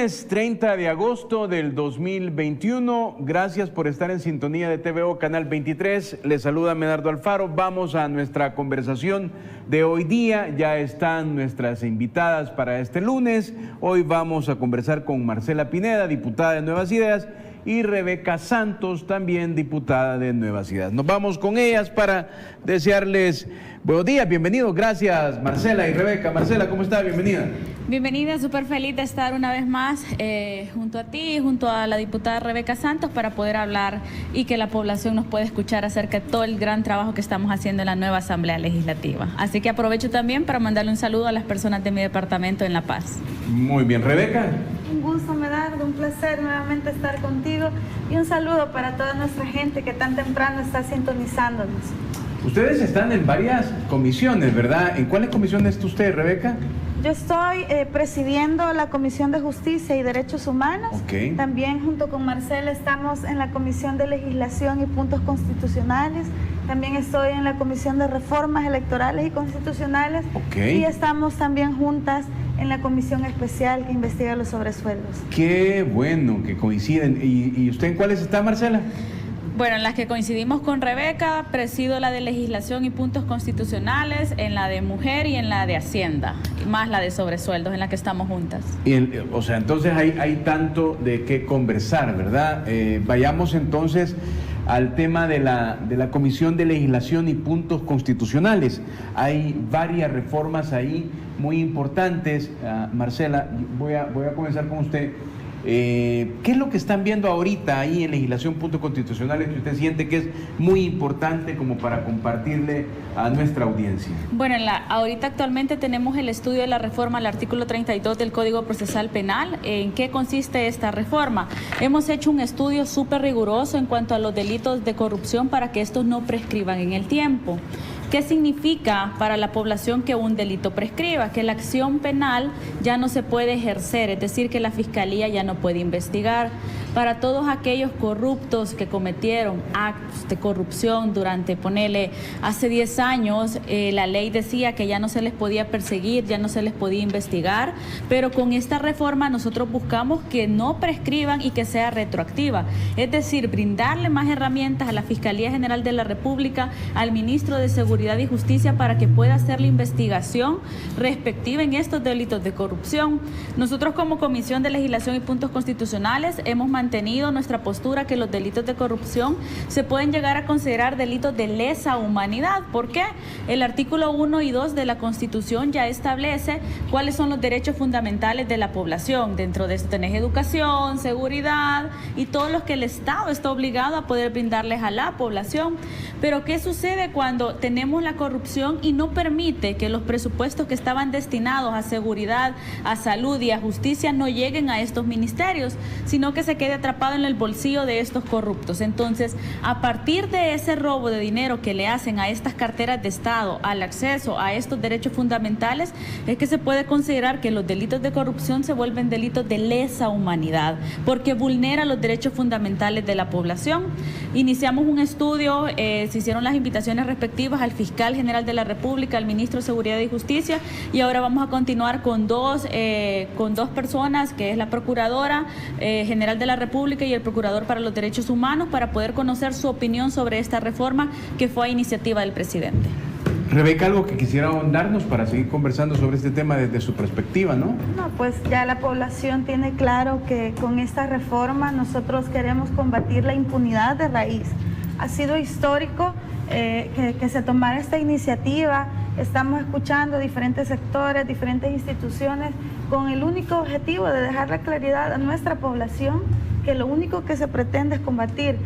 Lunes 30 de agosto del 2021, gracias por estar en sintonía de TVO Canal 23, les saluda Medardo Alfaro. Vamos a nuestra conversación de hoy día, ya están nuestras invitadas para este lunes. Hoy vamos a conversar con Marcela Pineda, diputada de Nuevas Ideas, y Rebeca Santos, también diputada de Nuevas Ideas. Nos vamos con ellas para desearles buenos días, bienvenidos. Gracias Marcela y Rebeca. Marcela, ¿cómo está? Bienvenida. Bienvenida, súper feliz de estar una vez más junto a ti, junto a la diputada Rebeca Santos, para poder hablar y que la población nos pueda escuchar acerca de todo el gran trabajo que estamos haciendo en la nueva Asamblea Legislativa. Así que aprovecho también para mandarle un saludo a las personas de mi departamento en La Paz. Muy bien, Rebeca. Un gusto, Medardo, un placer nuevamente estar contigo y un saludo para toda nuestra gente que tan temprano está sintonizándonos. Ustedes están en varias comisiones, ¿verdad? ¿En cuáles comisiones está usted, Rebeca? Yo estoy presidiendo la Comisión de Justicia y Derechos Humanos. Okay. También junto con Marcela estamos en la Comisión de Legislación y Puntos Constitucionales. También estoy en la Comisión de Reformas Electorales y Constitucionales. Okay. Y estamos también juntas en la Comisión Especial que investiga los sobresueldos. Qué bueno que coinciden. ¿Y usted en cuáles está, Marcela? Bueno, en las que coincidimos con Rebeca, presido la de Legislación y Puntos Constitucionales, en la de Mujer y en la de Hacienda, más la de Sobresueldos, en la que estamos juntas. O sea, entonces hay tanto de qué conversar, ¿verdad? Vayamos entonces al tema de la Comisión de Legislación y Puntos Constitucionales. Hay varias reformas ahí muy importantes. Marcela, voy a comenzar con usted. ¿Qué es lo que están viendo ahorita ahí en Legislación Puntos Constitucionales que usted siente que es muy importante como para compartirle a nuestra audiencia? Bueno, ahorita actualmente tenemos el estudio de la reforma al artículo 32 del Código Procesal Penal. ¿En qué consiste esta reforma? Hemos hecho un estudio súper riguroso en cuanto a los delitos de corrupción para que estos no prescriban en el tiempo. ¿Qué significa para la población que un delito prescriba? Que la acción penal ya no se puede ejercer, es decir, que la Fiscalía ya no puede investigar. Para todos aquellos corruptos que cometieron actos de corrupción durante, ponele, hace 10 años, la ley decía que ya no se les podía perseguir, ya no se les podía investigar, pero con esta reforma nosotros buscamos que no prescriban y que sea retroactiva. Es decir, brindarle más herramientas a la Fiscalía General de la República, al Ministro de Seguridad y Justicia, para que pueda hacer la investigación respectiva en estos delitos de corrupción. Nosotros como Comisión de Legislación y Puntos Constitucionales hemos mantenido nuestra postura que los delitos de corrupción se pueden llegar a considerar delitos de lesa humanidad. ¿Por qué? El artículo 1 y 2 de la Constitución ya establece cuáles son los derechos fundamentales de la población. Dentro de esto tenés educación, seguridad y todos los que el Estado está obligado a poder brindarles a la población. Pero ¿qué sucede cuando tenemos la corrupción y no permite que los presupuestos que estaban destinados a seguridad, a salud y a justicia no lleguen a estos ministerios, sino que se quede atrapado en el bolsillo de estos corruptos? Entonces, a partir de ese robo de dinero que le hacen a estas carteras de Estado, al acceso a estos derechos fundamentales, es que se puede considerar que los delitos de corrupción se vuelven delitos de lesa humanidad, porque vulnera los derechos fundamentales de la población. Iniciamos un estudio, se hicieron las invitaciones respectivas al Fiscal General de la República, al Ministro de Seguridad y Justicia, y ahora vamos a continuar con dos personas, que es la Procuradora General de la República y el Procurador para los Derechos Humanos, para poder conocer su opinión sobre esta reforma que fue a iniciativa del presidente. Rebeca, algo que quisiera ahondarnos para seguir conversando sobre este tema desde su perspectiva, ¿no? No, pues ya la población tiene claro que con esta reforma nosotros queremos combatir la impunidad de raíz. Ha sido histórico que se tomara esta iniciativa. Estamos escuchando diferentes sectores, diferentes instituciones, con el único objetivo de dejar la claridad a nuestra población que lo único que se pretende es combatir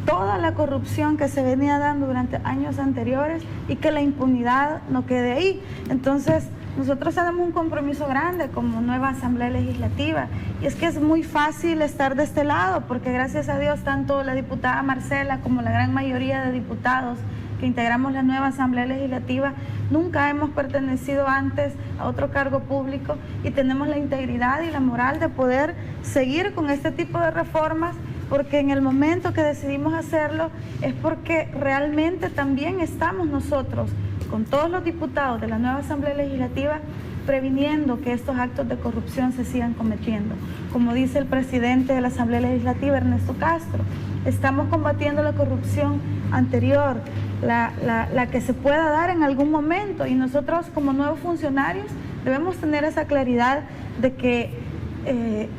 toda la corrupción que se venía dando durante años anteriores y que la impunidad no quede ahí. Entonces, nosotros tenemos un compromiso grande como nueva Asamblea Legislativa, y es que es muy fácil estar de este lado, porque gracias a Dios tanto la diputada Marcela como la gran mayoría de diputados que integramos la nueva Asamblea Legislativa nunca hemos pertenecido antes a otro cargo público y tenemos la integridad y la moral de poder seguir con este tipo de reformas, porque en el momento que decidimos hacerlo es porque realmente también estamos nosotros, con todos los diputados de la nueva Asamblea Legislativa, previniendo que estos actos de corrupción se sigan cometiendo. Como dice el presidente de la Asamblea Legislativa, Ernesto Castro, estamos combatiendo la corrupción anterior, la que se pueda dar en algún momento, y nosotros como nuevos funcionarios debemos tener esa claridad de que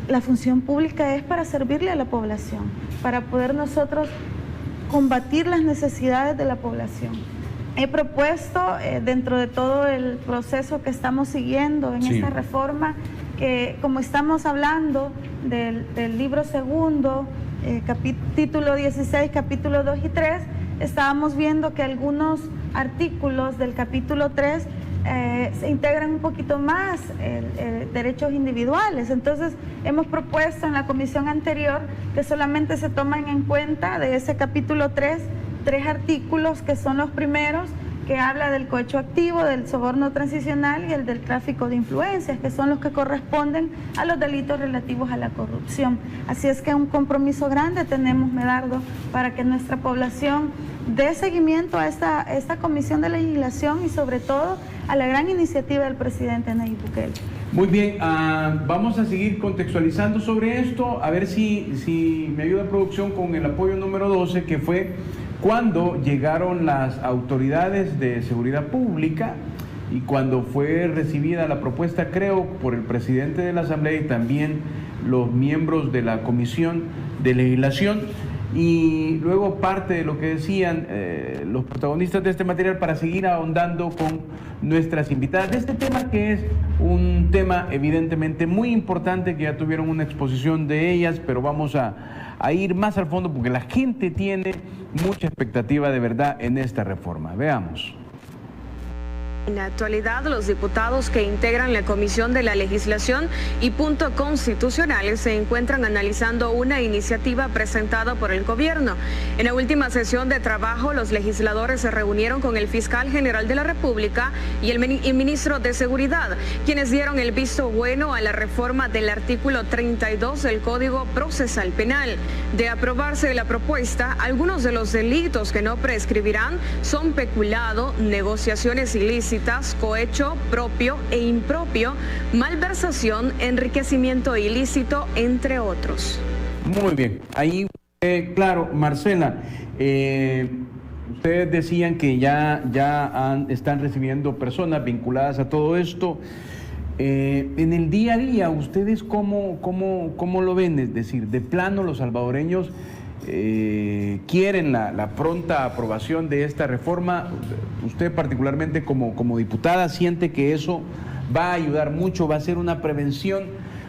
la función pública es para servirle a la población, para poder nosotros combatir las necesidades de la población. He propuesto, dentro de todo el proceso que estamos siguiendo en esta reforma, que como estamos hablando del libro segundo, título 16, capítulo 2 y 3, estábamos viendo que algunos artículos del capítulo 3 se integran un poquito más derechos individuales. Entonces hemos propuesto en la comisión anterior que solamente se toman en cuenta de ese capítulo 3 artículos, que son los primeros, que habla del cohecho activo, del soborno transicional y el del tráfico de influencias, que son los que corresponden a los delitos relativos a la corrupción. Así es que un compromiso grande tenemos, Medardo, para que nuestra población dé seguimiento a esta comisión de legislación y sobre todo a la gran iniciativa del presidente Nayib Bukele. Muy bien, vamos a seguir contextualizando sobre esto, a ver si me ayuda producción con el apoyo número 12, que fue cuando llegaron las autoridades de seguridad pública y cuando fue recibida la propuesta, creo, por el presidente de la Asamblea y también los miembros de la Comisión de Legislación, y luego parte de lo que decían los protagonistas de este material, para seguir ahondando con nuestras invitadas de este tema, que es un tema evidentemente muy importante, que ya tuvieron una exposición de ellas, pero vamos a ir más al fondo porque la gente tiene mucha expectativa de verdad en esta reforma. Veamos. En la actualidad, los diputados que integran la Comisión de la Legislación y Punto Constitucionales se encuentran analizando una iniciativa presentada por el gobierno. En la última sesión de trabajo, los legisladores se reunieron con el fiscal general de la República y el ministro de Seguridad, quienes dieron el visto bueno a la reforma del artículo 32 del Código Procesal Penal. De aprobarse la propuesta, algunos de los delitos que no prescribirán son peculado, negociaciones ilícitas, cohecho propio e impropio, malversación, enriquecimiento ilícito, entre otros. Muy bien, ahí claro, Marcela, ustedes decían que están recibiendo personas vinculadas a todo esto. En el día a día, ¿ustedes cómo lo ven? Es decir, de plano los salvadoreños quieren la pronta aprobación de esta reforma. Usted particularmente como diputada siente que eso va a ayudar mucho, va a ser una prevención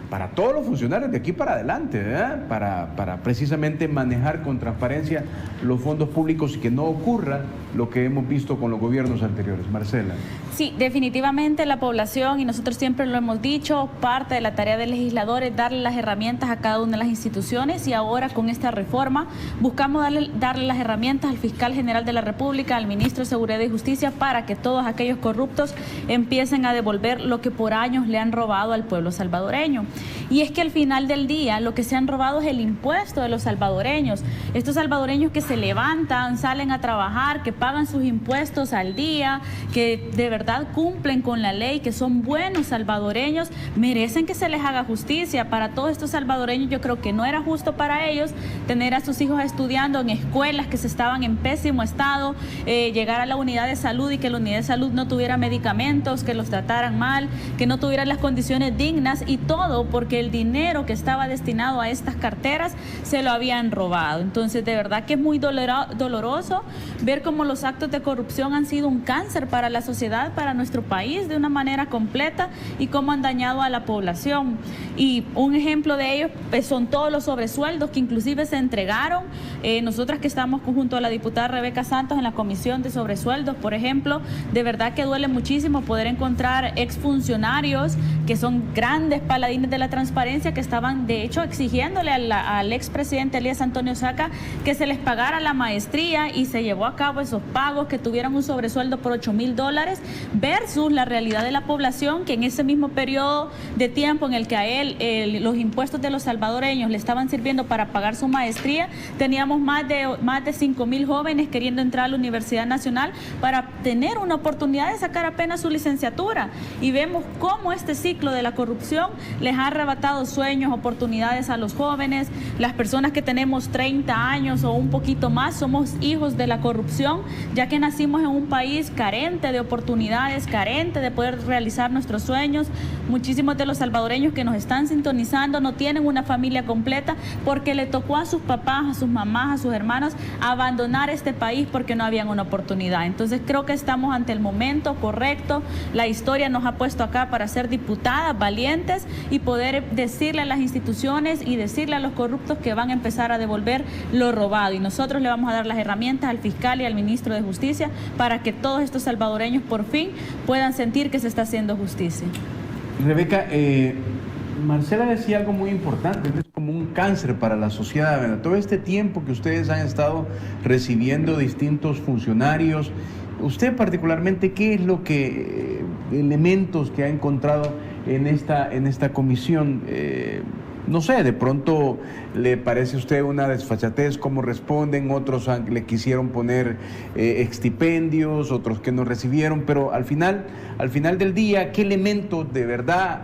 para todos los funcionarios de aquí para adelante, ¿verdad? Para precisamente manejar con transparencia los fondos públicos y que no ocurra lo que hemos visto con los gobiernos anteriores. Marcela. Sí, definitivamente la población, y nosotros siempre lo hemos dicho, parte de la tarea del legislador es darle las herramientas a cada una de las instituciones, y ahora con esta reforma buscamos darle las herramientas al fiscal general de la República, al ministro de Seguridad y Justicia, para que todos aquellos corruptos empiecen a devolver lo que por años le han robado al pueblo salvadoreño. Y es que al final del día lo que se han robado es el impuesto de los salvadoreños. Estos salvadoreños que se levantan, salen a trabajar, que pagan sus impuestos al día, que de verdad cumplen con la ley, que son buenos salvadoreños, merecen que se les haga justicia. Para todos estos salvadoreños yo creo que no era justo para ellos tener a sus hijos estudiando en escuelas que estaban en pésimo estado, llegar a la unidad de salud y que la unidad de salud no tuviera medicamentos, que los trataran mal, que no tuvieran las condiciones dignas, y todo porque el dinero que estaba destinado a estas carteras se lo habían robado. Entonces de verdad que es muy doloroso ver cómo los actos de corrupción han sido un cáncer para la sociedad, para nuestro país de una manera completa, y cómo han dañado a la población. Y un ejemplo de ello son todos los sobresueldos que inclusive se entregaron. Nosotras que estamos junto a la diputada Rebeca Santos en la comisión de sobresueldos, por ejemplo, de verdad que duele muchísimo poder encontrar exfuncionarios que son grandes paladines de la transparencia, que estaban de hecho exigiéndole al expresidente Elías Antonio Saca que se les pagara la maestría, y se llevó a cabo esos pagos, que tuvieran un sobresueldo por $8,000, versus la realidad de la población, que en ese mismo periodo de tiempo en el que a él los impuestos de los salvadoreños le estaban sirviendo para pagar su maestría, teníamos más de 5.000 jóvenes queriendo entrar a la Universidad Nacional para tener una oportunidad de sacar apenas su licenciatura. Y vemos cómo este ciclo de la corrupción les ha arrebatado sueños, oportunidades a los jóvenes. Las personas que tenemos 30 años o un poquito más somos hijos de la corrupción, ya que nacimos en un país carente de oportunidades, carente de poder realizar nuestros sueños. Muchísimos de los salvadoreños que nos están sintonizando no tienen una familia completa porque le tocó a sus papás, a sus mamás, a sus hermanos abandonar este país porque no habían una oportunidad. Entonces creo que estamos ante el momento correcto. La historia nos ha puesto acá para ser diputadas valientes y poder decirle a las instituciones y decirle a los corruptos que van a empezar a devolver lo robado. Y nosotros le vamos a dar las herramientas al fiscal y al ministro de Justicia para que todos estos salvadoreños por fin puedan sentir que se está haciendo justicia. Rebeca, Marcela decía algo muy importante, es como un cáncer para la sociedad, ¿verdad? Todo este tiempo que ustedes han estado recibiendo distintos funcionarios, usted particularmente, ¿qué es lo que, elementos que ha encontrado en esta comisión? No sé, de pronto le parece a usted una desfachatez cómo responden, otros le quisieron poner extipendios, otros que no recibieron, pero al final del día, ¿qué elementos de verdad,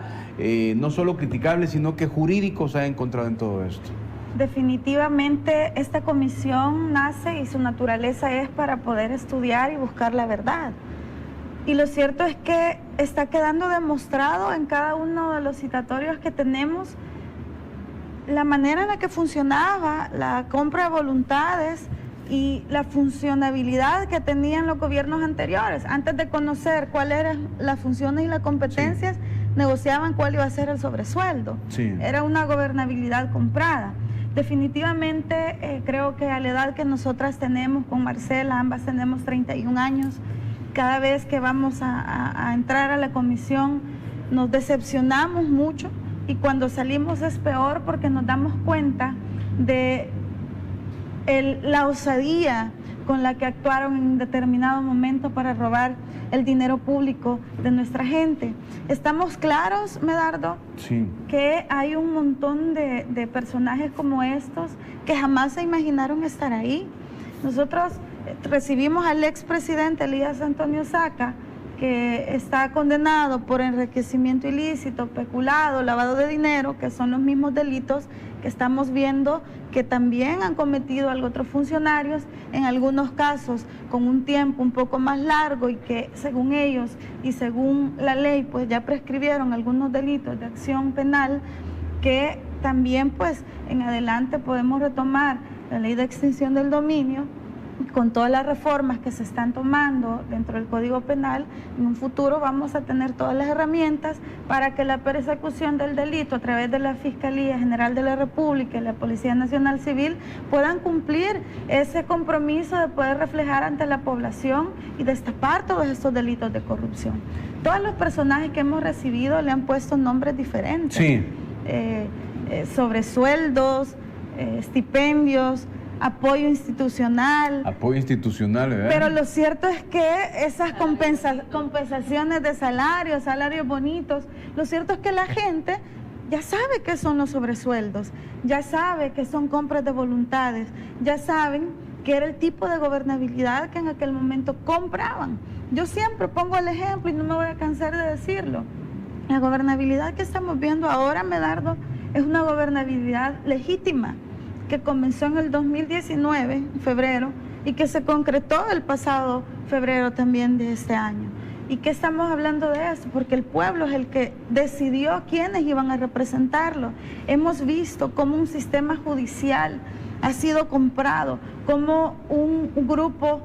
no solo criticables, sino que jurídicos ha encontrado en todo esto? Definitivamente esta comisión nace y su naturaleza es para poder estudiar y buscar la verdad. Y lo cierto es que está quedando demostrado en cada uno de los citatorios que tenemos la manera en la que funcionaba la compra de voluntades y la funcionabilidad que tenían los gobiernos anteriores. Antes de conocer cuáles eran las funciones y las competencias, sí, negociaban cuál iba a ser el sobresueldo. Sí. Era una gobernabilidad comprada. Definitivamente creo que a la edad que nosotras tenemos con Marcela, ambas tenemos 31 años, cada vez que vamos a entrar a la comisión nos decepcionamos mucho. Y cuando salimos es peor porque nos damos cuenta de la osadía con la que actuaron en determinado momento para robar el dinero público de nuestra gente. ¿Estamos claros, Medardo? Sí. Que hay un montón de personajes como estos que jamás se imaginaron estar ahí. Nosotros recibimos al expresidente Elías Antonio Saca, que está condenado por enriquecimiento ilícito, peculado, lavado de dinero, que son los mismos delitos que estamos viendo que también han cometido otros funcionarios, en algunos casos con un tiempo un poco más largo y que según ellos y según la ley pues ya prescribieron algunos delitos de acción penal que también pues en adelante podemos retomar la ley de extinción del dominio. Con todas las reformas que se están tomando dentro del Código Penal, en un futuro vamos a tener todas las herramientas para que la persecución del delito a través de la Fiscalía General de la República y la Policía Nacional Civil puedan cumplir ese compromiso de poder reflejar ante la población y destapar todos estos delitos de corrupción. Todos los personajes que hemos recibido le han puesto nombres diferentes. Sí. Sobresueldos, estipendios, apoyo institucional. Apoyo institucional, ¿verdad? Pero lo cierto es que esas compensaciones de salarios bonitos, lo cierto es que la gente ya sabe qué son los sobresueldos, ya sabe que son compras de voluntades, ya saben que era el tipo de gobernabilidad que en aquel momento compraban. Yo siempre pongo el ejemplo y no me voy a cansar de decirlo. La gobernabilidad que estamos viendo ahora, Medardo, es una gobernabilidad legítima, que comenzó en el 2019, en febrero, y que se concretó el pasado febrero también de este año. ¿Y qué estamos hablando de eso? Porque el pueblo es el que decidió quiénes iban a representarlo. Hemos visto cómo un sistema judicial ha sido comprado, cómo un grupo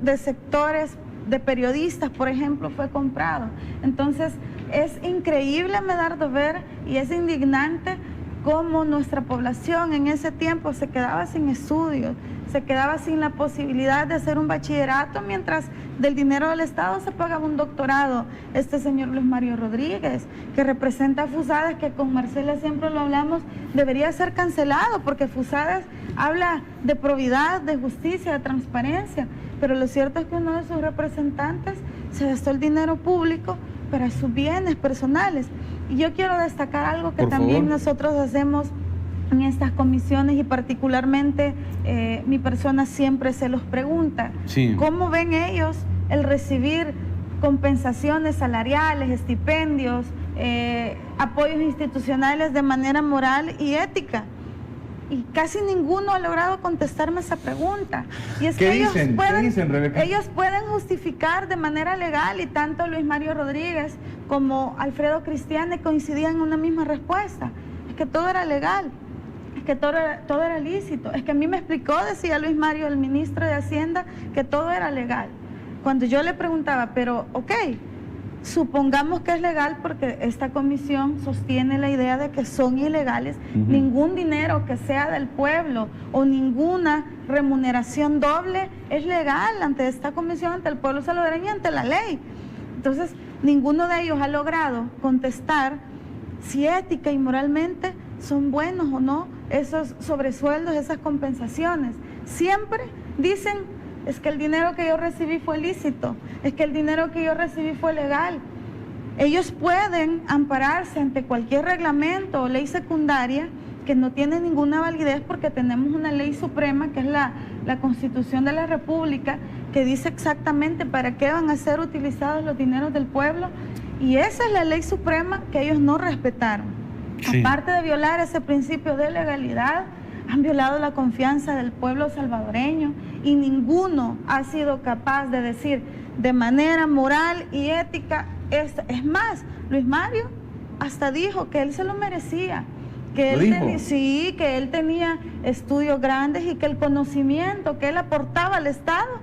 de sectores de periodistas, por ejemplo, fue comprado. Entonces, es increíble, Medardo, ver, y es indignante cómo nuestra población en ese tiempo se quedaba sin estudios, se quedaba sin la posibilidad de hacer un bachillerato, mientras del dinero del Estado se pagaba un doctorado. Este señor Luis Mario Rodríguez, que representa a Fusades, que con Marcela siempre lo hablamos, debería ser cancelado, porque Fusades habla de probidad, de justicia, de transparencia, pero lo cierto es que uno de sus representantes se gastó el dinero público para sus bienes personales. Y yo quiero destacar algo que también nosotros hacemos en estas comisiones, y particularmente mi persona siempre se los pregunta, ¿cómo ven ellos el recibir compensaciones salariales, estipendios, apoyos institucionales de manera moral y ética? Y casi ninguno ha logrado contestarme esa pregunta. Y es que ellos pueden justificar de manera legal, y tanto Luis Mario Rodríguez como Alfredo Cristiane coincidían en una misma respuesta: es que todo era legal, es que todo era lícito. Es que a mí me explicó, decía Luis Mario, el ministro de Hacienda, que todo era legal. Cuando yo le preguntaba, pero ok, supongamos que es legal, porque esta comisión sostiene la idea de que son ilegales, ningún dinero que sea del pueblo o ninguna remuneración doble es legal ante esta comisión, ante el pueblo salvadoreño y ante la ley. Entonces, ninguno de ellos ha logrado contestar si ética y moralmente son buenos o no esos sobresueldos, esas compensaciones. Siempre dicen: es que el dinero que yo recibí fue lícito, es que el dinero que yo recibí fue legal. Ellos pueden ampararse ante cualquier reglamento o ley secundaria que no tiene ninguna validez, porque tenemos una ley suprema, que es la Constitución de la República, que dice exactamente para qué van a ser utilizados los dineros del pueblo, y esa es la ley suprema que ellos no respetaron. Aparte de violar ese principio de legalidad, han violado la confianza del pueblo salvadoreño, y ninguno ha sido capaz de decir de manera moral y ética esto. Es más, Luis Mario hasta dijo que él se lo merecía, que él tenía estudios grandes y que el conocimiento que él aportaba al Estado,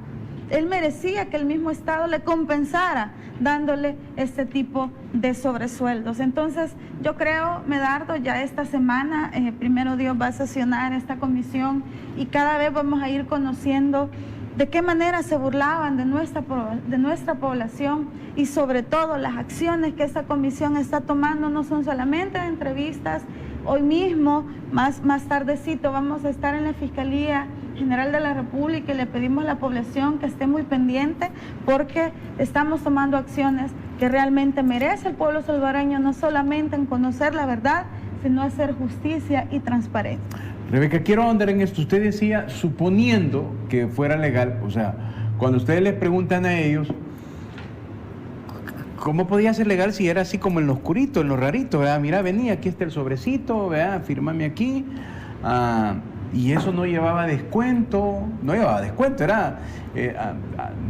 él merecía que el mismo Estado le compensara dándole este tipo de sobresueldos. Entonces, yo creo, Medardo, ya esta semana, primero Dios, va a sesionar esta comisión, y cada vez vamos a ir conociendo de qué manera se burlaban de nuestra población, y sobre todo las acciones que esta comisión está tomando. No son solamente entrevistas. Hoy mismo, más tardecito, vamos a estar en la Fiscalía General de la República, y le pedimos a la población que esté muy pendiente, porque estamos tomando acciones que realmente merece el pueblo salvadoreño, no solamente en conocer la verdad, sino hacer justicia y transparencia. Rebeca, quiero ahondar en esto. Usted decía, suponiendo que fuera legal, o sea, cuando ustedes les preguntan a ellos, ¿cómo podía ser legal si era así como en lo oscurito, en lo rarito? ¿Verdad? Mira, venía, aquí está el sobrecito, ¿verdad? Fírmame aquí. Y eso no llevaba descuento, era,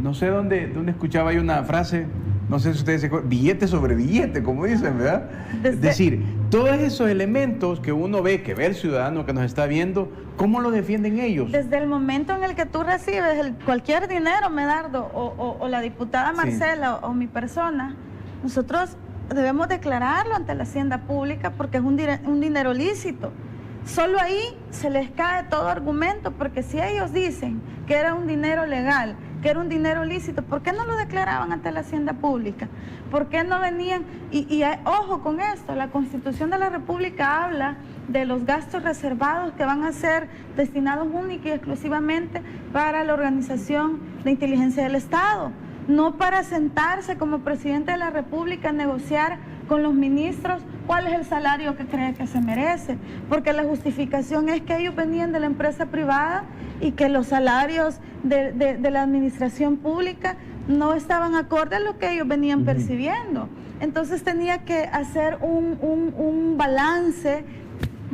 no sé dónde escuchaba yo una frase, no sé si ustedes se acuerdan, billete sobre billete, como dicen, ¿verdad? Es decir, todos esos elementos que uno ve, que ve el ciudadano que nos está viendo, ¿cómo lo defienden ellos? Desde el momento en el que tú recibes cualquier dinero, Medardo, o la diputada Marcela, o mi persona, nosotros debemos declararlo ante la Hacienda Pública, porque es un dinero lícito. Solo ahí se les cae todo argumento, porque si ellos dicen que era un dinero legal, que era un dinero lícito, ¿por qué no lo declaraban ante la Hacienda Pública? ¿Por qué no venían? Y ojo con esto, la Constitución de la República habla de los gastos reservados que van a ser destinados única y exclusivamente para la Organización de Inteligencia del Estado, no para sentarse como presidente de la República a negociar con los ministros cuál es el salario que cree que se merece, porque la justificación es que ellos venían de la empresa privada y que los salarios de la administración pública no estaban acorde a lo que ellos venían percibiendo. Entonces tenía que hacer un balance,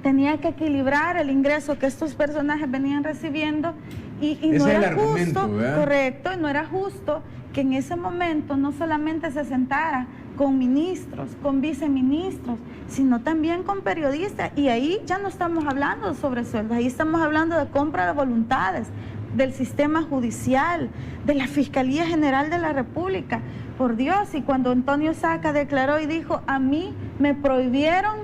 tenía que equilibrar el ingreso que estos personajes venían recibiendo, y no era justo, correcto, y no era justo que en ese momento no solamente se sentara con ministros, con viceministros, sino también con periodistas. Y ahí ya no estamos hablando sobre sueldos, ahí estamos hablando de compra de voluntades, del sistema judicial, de la Fiscalía General de la República. Por Dios, y cuando Antonio Saca declaró y dijo: a mí me prohibieron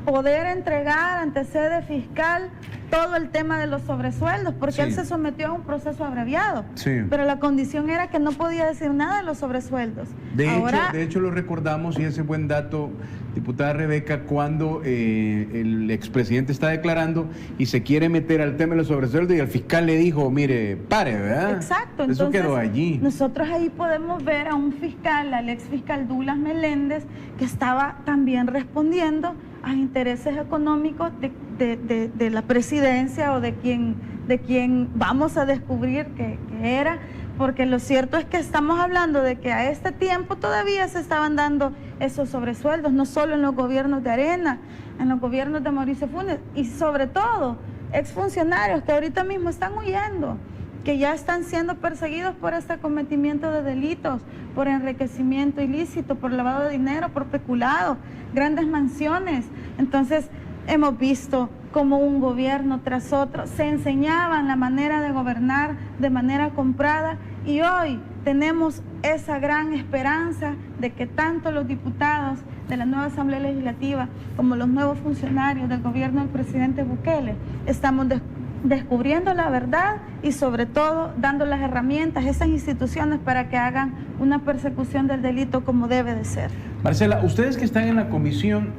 poder entregar ante sede fiscal todo el tema de los sobresueldos, porque Sí. él se sometió a un proceso abreviado. Sí. Pero la condición era que no podía decir nada de los sobresueldos. De hecho lo recordamos, y ese buen dato, diputada Rebeca, cuando el expresidente está declarando y se quiere meter al tema de los sobresueldos y el fiscal le dijo, mire, pare, ¿verdad? Exacto. Eso Entonces, quedó allí. Nosotros ahí podemos ver a un fiscal, al ex fiscal Douglas Meléndez, que estaba también respondiendo a intereses económicos de la presidencia o de quien vamos a descubrir que era, porque lo cierto es que estamos hablando de que a este tiempo todavía se estaban dando esos sobresueldos, no solo en los gobiernos de Arena, en los gobiernos de Mauricio Funes, y sobre todo exfuncionarios que ahorita mismo están huyendo, que ya están siendo perseguidos por este cometimiento de delitos, por enriquecimiento ilícito, por lavado de dinero, por peculado, grandes mansiones. Entonces, hemos visto cómo un gobierno tras otro se enseñaban la manera de gobernar de manera comprada, y hoy tenemos esa gran esperanza de que tanto los diputados de la nueva Asamblea Legislativa como los nuevos funcionarios del gobierno del presidente Bukele estamos descubriendo la verdad y sobre todo dando las herramientas a esas instituciones para que hagan una persecución del delito como debe de ser. Marcela, ustedes que están en la comisión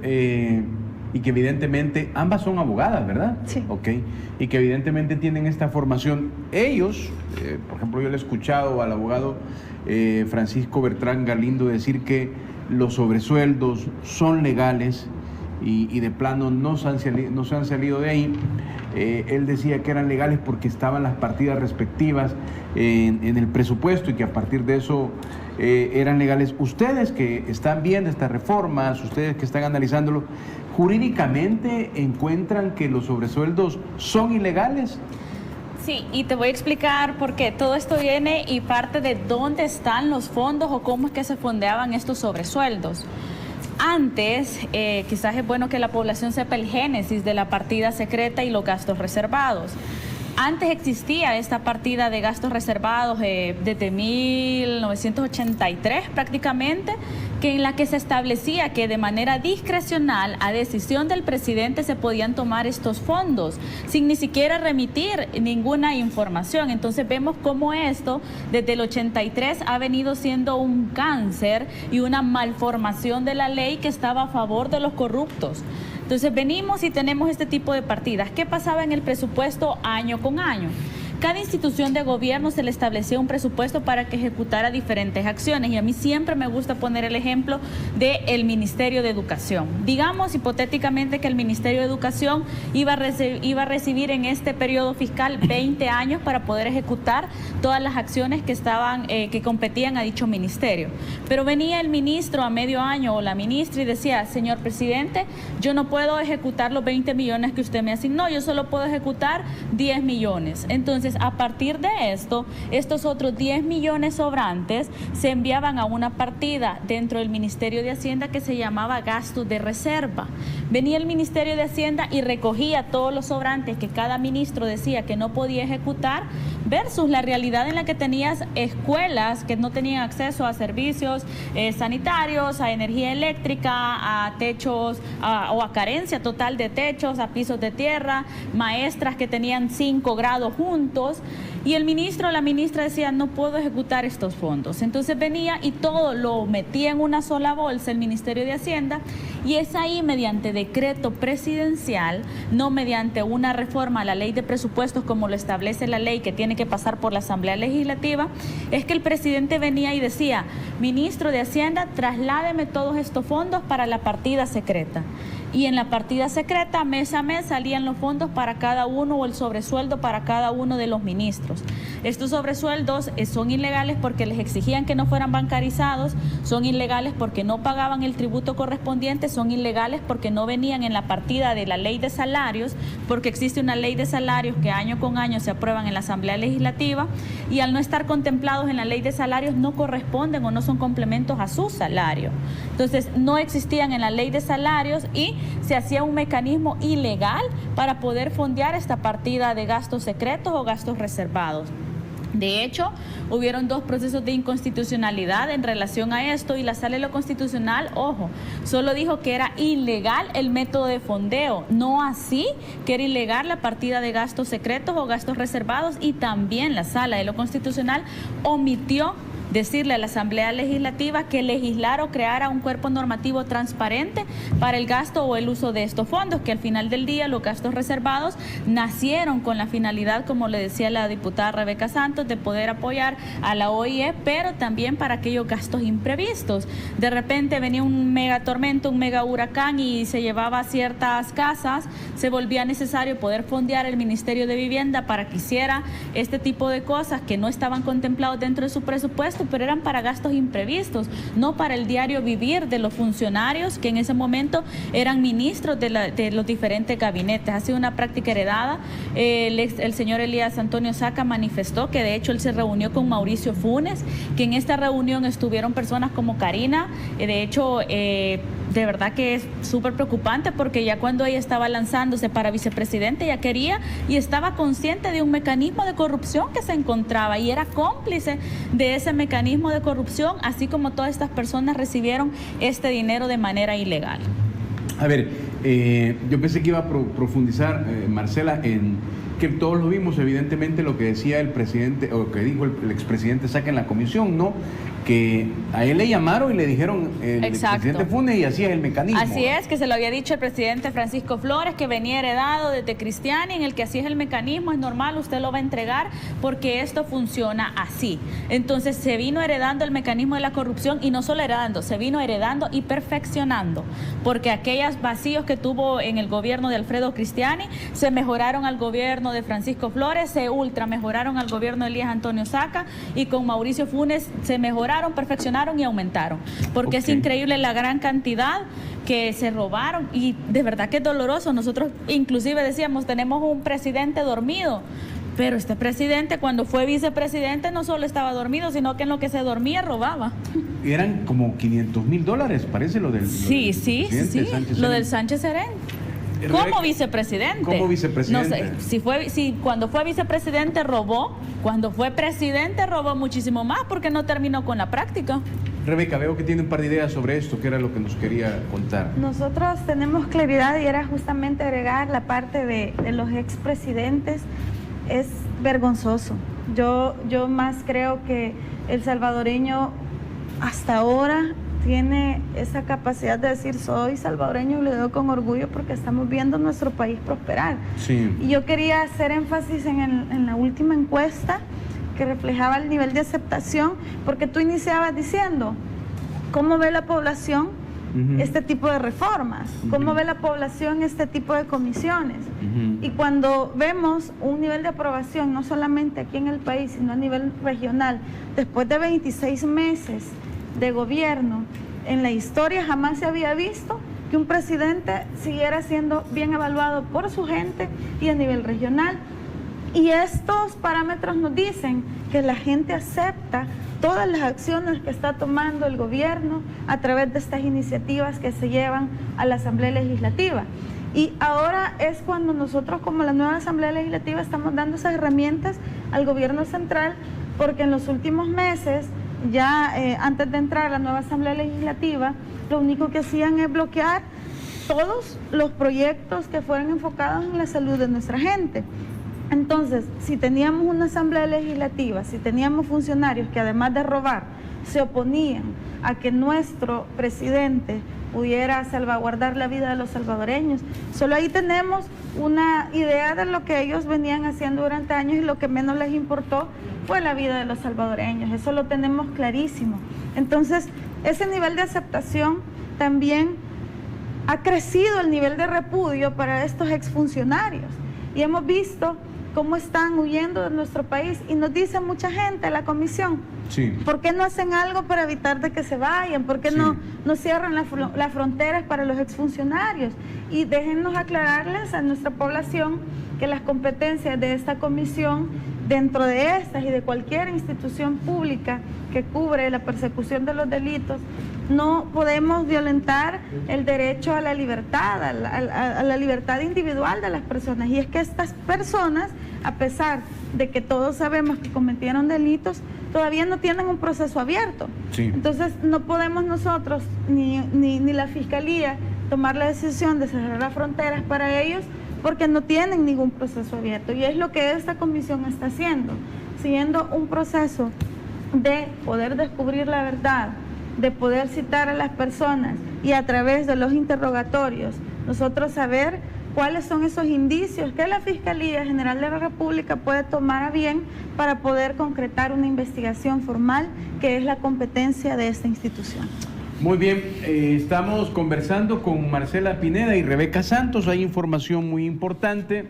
y que evidentemente ambas son abogadas, ¿verdad? Sí. Ok. Y que evidentemente tienen esta formación. Ellos, por ejemplo, yo le he escuchado al abogado Francisco Bertrán Galindo decir que los sobresueldos son legales y de plano no se han salido de ahí. Él decía que eran legales porque estaban las partidas respectivas en el presupuesto y que a partir de eso eran legales. Ustedes que están viendo estas reformas, ustedes que están analizándolo, ¿jurídicamente encuentran que los sobresueldos son ilegales? Sí, y te voy a explicar por qué. Todo esto viene y parte de dónde están los fondos o cómo es que se fondeaban estos sobresueldos. Antes, quizás es bueno que la población sepa el génesis de la partida secreta y los gastos reservados. Antes existía esta partida de gastos reservados desde 1983 prácticamente, que en la que se establecía que de manera discrecional, a decisión del presidente, se podían tomar estos fondos sin ni siquiera remitir ninguna información. Entonces vemos cómo esto desde el 83 ha venido siendo un cáncer y una malformación de la ley que estaba a favor de los corruptos. Entonces venimos y tenemos este tipo de partidas. ¿Qué pasaba en el presupuesto año con año? Cada institución de gobierno se le establecía un presupuesto para que ejecutara diferentes acciones, y a mí siempre me gusta poner el ejemplo del Ministerio de Educación. Digamos hipotéticamente que el Ministerio de Educación iba a recibir en este periodo fiscal 20 años para poder ejecutar todas las acciones que competían a dicho ministerio. Pero venía el ministro a medio año o la ministra y decía: señor presidente, yo no puedo ejecutar los 20 millones que usted me asignó, yo solo puedo ejecutar 10 millones. Entonces, a partir de esto, estos otros 10 millones sobrantes se enviaban a una partida dentro del Ministerio de Hacienda que se llamaba gastos de reserva. Venía el Ministerio de Hacienda y recogía todos los sobrantes que cada ministro decía que no podía ejecutar, versus la realidad en la que tenías escuelas que no tenían acceso a servicios sanitarios, a energía eléctrica, a techos o a carencia total de techos, a pisos de tierra, maestras que tenían 5 grados juntos, y el ministro o la ministra decía: no puedo ejecutar estos fondos. Entonces venía y todo lo metía en una sola bolsa el Ministerio de Hacienda, y es ahí, mediante decreto presidencial, no mediante una reforma a la ley de presupuestos como lo establece la ley que tiene que pasar por la Asamblea Legislativa, es que el presidente venía y decía: ministro de Hacienda, trasládeme todos estos fondos para la partida secreta. Y en la partida secreta, mes a mes, salían los fondos para cada uno, o el sobresueldo para cada uno de los ministros. Estos sobresueldos son ilegales porque les exigían que no fueran bancarizados, son ilegales porque no pagaban el tributo correspondiente, son ilegales porque no venían en la partida de la ley de salarios, porque existe una ley de salarios que año con año se aprueban en la Asamblea Legislativa, y al no estar contemplados en la ley de salarios no corresponden o no son complementos a su salario. Entonces no existían en la ley de salarios y se hacía un mecanismo ilegal para poder fondear esta partida de gastos secretos o gastos reservados. De hecho, hubieron 2 procesos de inconstitucionalidad en relación a esto y la Sala de lo Constitucional, ojo, solo dijo que era ilegal el método de fondeo, no así que era ilegal la partida de gastos secretos o gastos reservados, y también la Sala de lo Constitucional omitió decirle a la Asamblea Legislativa que legislara o creara un cuerpo normativo transparente para el gasto o el uso de estos fondos, que al final del día los gastos reservados nacieron con la finalidad, como le decía la diputada Rebeca Santos, de poder apoyar a la OIE, pero también para aquellos gastos imprevistos. De repente venía un mega tormento, un mega huracán y se llevaba ciertas casas, se volvía necesario poder fondear el Ministerio de Vivienda para que hiciera este tipo de cosas que no estaban contemplados dentro de su presupuesto, pero eran para gastos imprevistos, no para el diario vivir de los funcionarios que en ese momento eran ministros de los diferentes gabinetes. Ha sido una práctica heredada. El señor Elías Antonio Saca manifestó que de hecho él se reunió con Mauricio Funes, que en esta reunión estuvieron personas como Karina. De hecho, de verdad que es súper preocupante, porque ya cuando ella estaba lanzándose para vicepresidente, ella quería y estaba consciente de un mecanismo de corrupción que se encontraba y era cómplice de ese mecanismo de corrupción, así como todas estas personas recibieron este dinero de manera ilegal. A ver, yo pensé que iba a profundizar, Marcela, en que todos lo vimos, evidentemente, lo que decía el presidente, o que dijo el expresidente Saca en la comisión, ¿no? Que a él le llamaron y le dijeron el expresidente Funes y así es el mecanismo. Así es, que se lo había dicho el presidente Francisco Flores, que venía heredado desde Cristiani, en el que así es el mecanismo, es normal, usted lo va a entregar porque esto funciona así. Entonces se vino heredando el mecanismo de la corrupción, y no solo heredando, se vino heredando y perfeccionando, porque aquellos vacíos que tuvo en el gobierno de Alfredo Cristiani se mejoraron al gobierno de Francisco Flores, se ultra mejoraron al gobierno de Elías Antonio Saca, y con Mauricio Funes se mejoraron, perfeccionaron y aumentaron, porque es increíble la gran cantidad que se robaron, y de verdad que es doloroso. Nosotros inclusive decíamos, tenemos un presidente dormido, pero este presidente, cuando fue vicepresidente, no solo estaba dormido, sino que en lo que se dormía robaba. Eran como $500,000, parece, lo del sí, lo del Sánchez Serén. Como vicepresidente. Como vicepresidente. No sé, si cuando fue vicepresidente robó, cuando fue presidente robó muchísimo más, porque no terminó con la práctica. Rebeca, veo que tiene un par de ideas sobre esto, que era lo que nos quería contar. Nosotros tenemos claridad, y era justamente agregar la parte de los expresidentes. Es vergonzoso. Yo más creo que el salvadoreño hasta ahora tiene esa capacidad de decir, soy salvadoreño y lo digo con orgullo porque estamos viendo nuestro país prosperar. Sí. Y yo quería hacer énfasis en la última encuesta que reflejaba el nivel de aceptación, porque tú iniciabas diciendo, ¿cómo ve la población este tipo de reformas? ¿Cómo ve la población este tipo de comisiones? Y cuando vemos un nivel de aprobación, no solamente aquí en el país, sino a nivel regional, después de 26 meses de gobierno, en la historia jamás se había visto que un presidente siguiera siendo bien evaluado por su gente y a nivel regional. Y estos parámetros nos dicen que la gente acepta todas las acciones que está tomando el gobierno a través de estas iniciativas que se llevan a la Asamblea Legislativa. Y ahora es cuando nosotros, como la nueva Asamblea Legislativa, estamos dando esas herramientas al gobierno central, porque en los últimos meses, ya antes de entrar a la nueva Asamblea Legislativa, lo único que hacían es bloquear todos los proyectos que fueran enfocados en la salud de nuestra gente. Entonces, si teníamos una Asamblea Legislativa, si teníamos funcionarios que además de robar, se oponían a que nuestro presidente pudiera salvaguardar la vida de los salvadoreños, solo ahí tenemos una idea de lo que ellos venían haciendo durante años, y lo que menos les importó fue la vida de los salvadoreños. Eso lo tenemos clarísimo. Entonces, ese nivel de aceptación también ha crecido, el nivel de repudio para estos exfuncionarios, y hemos visto cómo están huyendo de nuestro país, y nos dice mucha gente, la comisión, sí, ¿por qué no hacen algo para evitar de que se vayan? ¿Por qué no cierran las fronteras para los exfuncionarios? Y déjennos aclararles a nuestra población que las competencias de esta comisión dentro de estas y de cualquier institución pública que cubre la persecución de los delitos, no podemos violentar el derecho a la libertad, a la libertad individual de las personas. Y es que estas personas, a pesar de que todos sabemos que cometieron delitos, todavía no tienen un proceso abierto. Sí. Entonces no podemos nosotros, ni la Fiscalía, tomar la decisión de cerrar las fronteras para ellos, porque no tienen ningún proceso abierto. Y es lo que esta comisión está haciendo, siguiendo un proceso de poder descubrir la verdad, de poder citar a las personas y a través de los interrogatorios nosotros saber cuáles son esos indicios que la Fiscalía General de la República puede tomar a bien para poder concretar una investigación formal que es la competencia de esta institución. Muy bien, estamos conversando con Marcela Pineda y Rebeca Santos. Hay información muy importante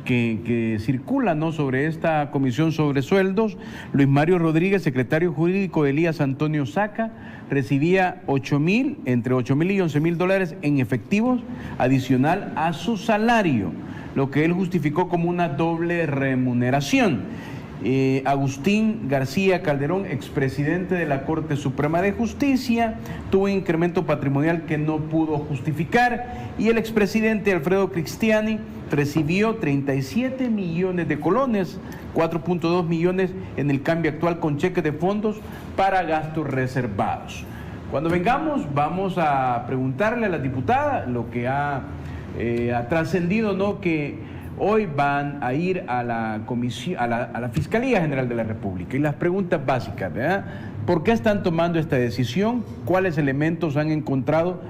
que circula, ¿no?, sobre esta comisión sobre sueldos. Luis Mario Rodríguez, secretario jurídico de Elías Antonio Saca, recibía entre 8,000 y 11,000 dólares en efectivos adicional a su salario, lo que él justificó como una doble remuneración. Agustín García Calderón, expresidente de la Corte Suprema de Justicia, tuvo un incremento patrimonial que no pudo justificar, y el expresidente Alfredo Cristiani recibió 37 millones de colones, 4.2 millones en el cambio actual, con cheques de fondos para gastos reservados. Cuando vengamos vamos a preguntarle a la diputada lo que ha trascendido, ¿no?, que hoy van a ir a la comisión, a la Fiscalía General de la República. Y las preguntas básicas, ¿verdad? ¿Por qué están tomando esta decisión? ¿Cuáles elementos han encontrado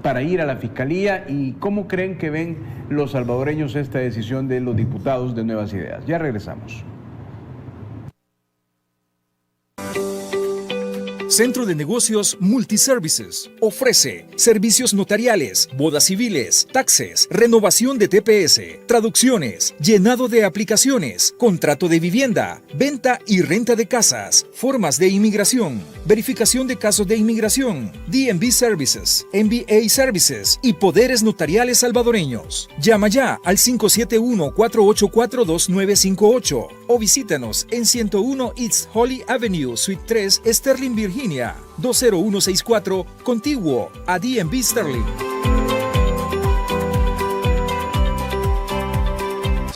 para ir a la Fiscalía? ¿Y cómo creen que ven los salvadoreños esta decisión de los diputados de Nuevas Ideas? Ya regresamos. Centro de Negocios Multiservices ofrece servicios notariales, bodas civiles, taxes, renovación de TPS, traducciones, llenado de aplicaciones, contrato de vivienda, venta y renta de casas, formas de inmigración, verificación de casos de inmigración, DMV Services, MBA Services y poderes notariales salvadoreños. Llama ya al 571-484-2958 o visítanos en 101 East Holly Avenue, Suite 3, Sterling, Virginia, 20164, contiguo a DMV Sterling.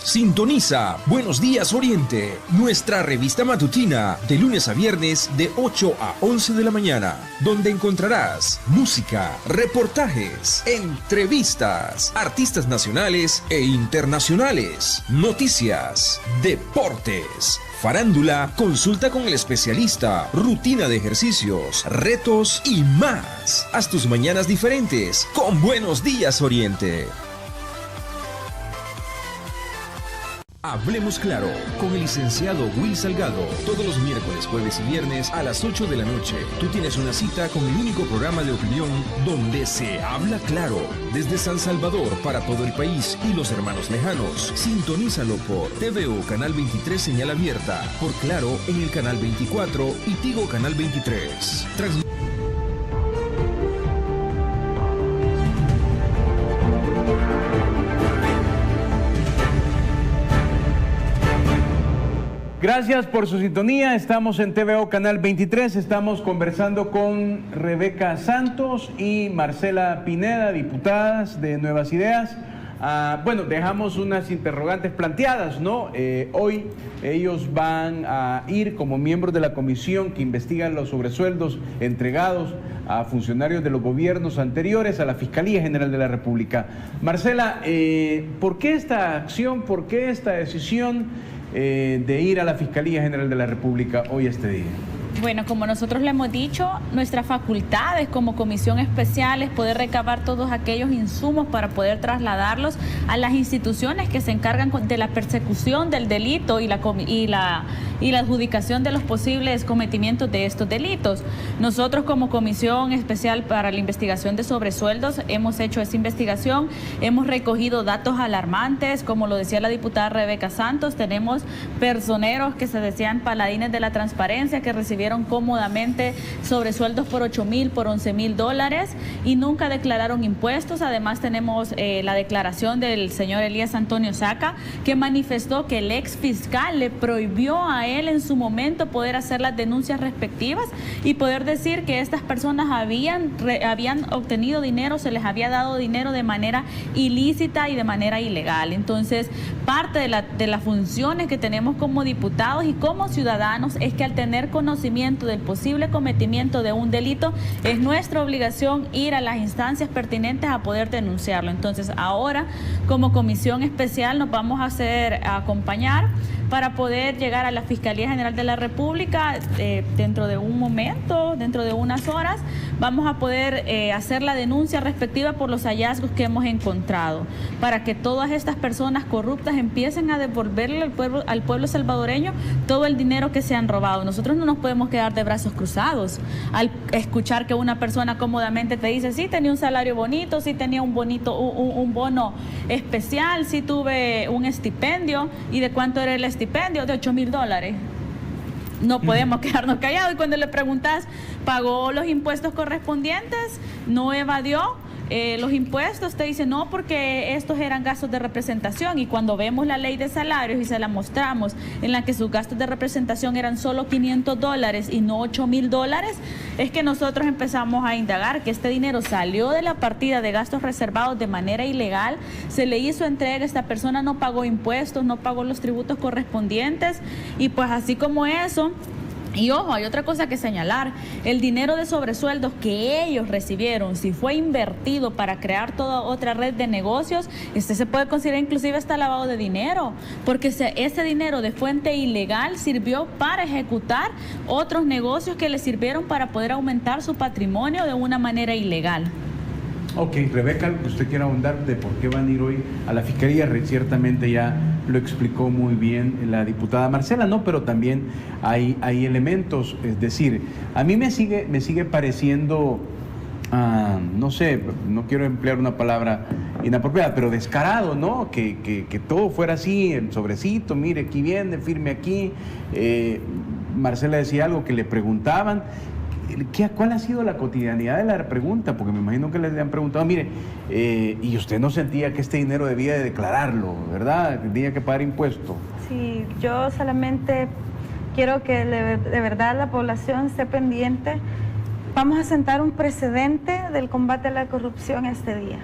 Sintoniza Buenos Días Oriente, nuestra revista matutina de lunes a viernes de 8 a 11 de la mañana, donde encontrarás música, reportajes, entrevistas, artistas nacionales e internacionales, noticias, deportes, farándula, consulta con el especialista, rutina de ejercicios, retos y más. Haz tus mañanas diferentes con Buenos Días Oriente. Hablemos Claro con el licenciado Will Salgado. Todos los miércoles, jueves y viernes a las 8 de la noche. Tú tienes una cita con el único programa de opinión donde se habla claro. Desde San Salvador para todo el país y los hermanos lejanos. Sintonízalo por TVO Canal 23 señal abierta. Por Claro en el Canal 24 y Tigo Canal 23. Gracias por su sintonía. Estamos en TVO Canal 23. Estamos conversando con Rebeca Santos y Marcela Pineda, diputadas de Nuevas Ideas. Bueno, dejamos unas interrogantes planteadas, ¿no? Hoy ellos van a ir como miembros de la comisión que investiga los sobresueldos entregados a funcionarios de los gobiernos anteriores a la Fiscalía General de la República. Marcela, ¿por qué esta acción, por qué esta decisión de ir a la Fiscalía General de la República hoy este día? Bueno, como nosotros le hemos dicho, nuestras facultades como comisión especial es poder recabar todos aquellos insumos para poder trasladarlos a las instituciones que se encargan de la persecución del delito y y la adjudicación de los posibles cometimientos de estos delitos. Nosotros como Comisión Especial para la Investigación de Sobresueldos hemos hecho esa investigación, hemos recogido datos alarmantes, como lo decía la diputada Rebeca Santos, tenemos personeros que se decían paladines de la transparencia, que recibieron cómodamente sobresueldos por 8,000, por 11,000 dólares y nunca declararon impuestos. Además tenemos la declaración del señor Elías Antonio Saca, que manifestó que el ex fiscal le prohibió a él en su momento poder hacer las denuncias respectivas y poder decir que estas personas habían obtenido dinero, se les había dado dinero de manera ilícita y de manera ilegal. Entonces, parte de las funciones que tenemos como diputados y como ciudadanos es que al tener conocimiento del posible cometimiento de un delito, es nuestra obligación ir a las instancias pertinentes a poder denunciarlo. Entonces, ahora, como Comisión Especial, nos vamos a acompañar para poder llegar a la Fiscalía General de la República dentro de un momento, dentro de unas horas, vamos a poder hacer la denuncia respectiva por los hallazgos que hemos encontrado, para que todas estas personas corruptas empiecen a devolverle al pueblo salvadoreño todo el dinero que se han robado. Nosotros no nos podemos quedar de brazos cruzados al escuchar que una persona cómodamente te dice, sí, tenía un salario bonito, sí tenía un bono especial, sí tuve un estipendio. ¿Y de cuánto era el estipendio? De 8,000 dólares. No podemos quedarnos callados. Y cuando le preguntas, ¿pagó los impuestos correspondientes? ¿No evadió los impuestos? Te dice, no, porque estos eran gastos de representación. Y cuando vemos la ley de salarios y se la mostramos, en la que sus gastos de representación eran solo 500 dólares y no 8,000 dólares, es que nosotros empezamos a indagar que este dinero salió de la partida de gastos reservados de manera ilegal, se le hizo entrega, esta persona no pagó impuestos, no pagó los tributos correspondientes, y pues así como eso. Y ojo, hay otra cosa que señalar, el dinero de sobresueldos que ellos recibieron, si fue invertido para crear toda otra red de negocios, se puede considerar inclusive hasta lavado de dinero, porque ese dinero de fuente ilegal sirvió para ejecutar otros negocios que le sirvieron para poder aumentar su patrimonio de una manera ilegal. Ok, Rebeca, usted quiere ahondar de por qué van a ir hoy a la Fiscalía. Ciertamente ya lo explicó muy bien la diputada Marcela, ¿no? Pero también hay elementos, es decir, a mí me sigue pareciendo, no sé, no quiero emplear una palabra inapropiada, pero descarado, ¿no? Que todo fuera así, el sobrecito, mire, aquí viene, firme aquí. Marcela decía algo que le preguntaban. ¿Cuál ha sido la cotidianidad de la pregunta? Porque me imagino que les han preguntado, mire, y usted no sentía que este dinero debía de declararlo, ¿verdad? Tenía que pagar impuestos. Sí, yo solamente quiero que de verdad la población esté pendiente. Vamos a sentar un precedente del combate a la corrupción este día.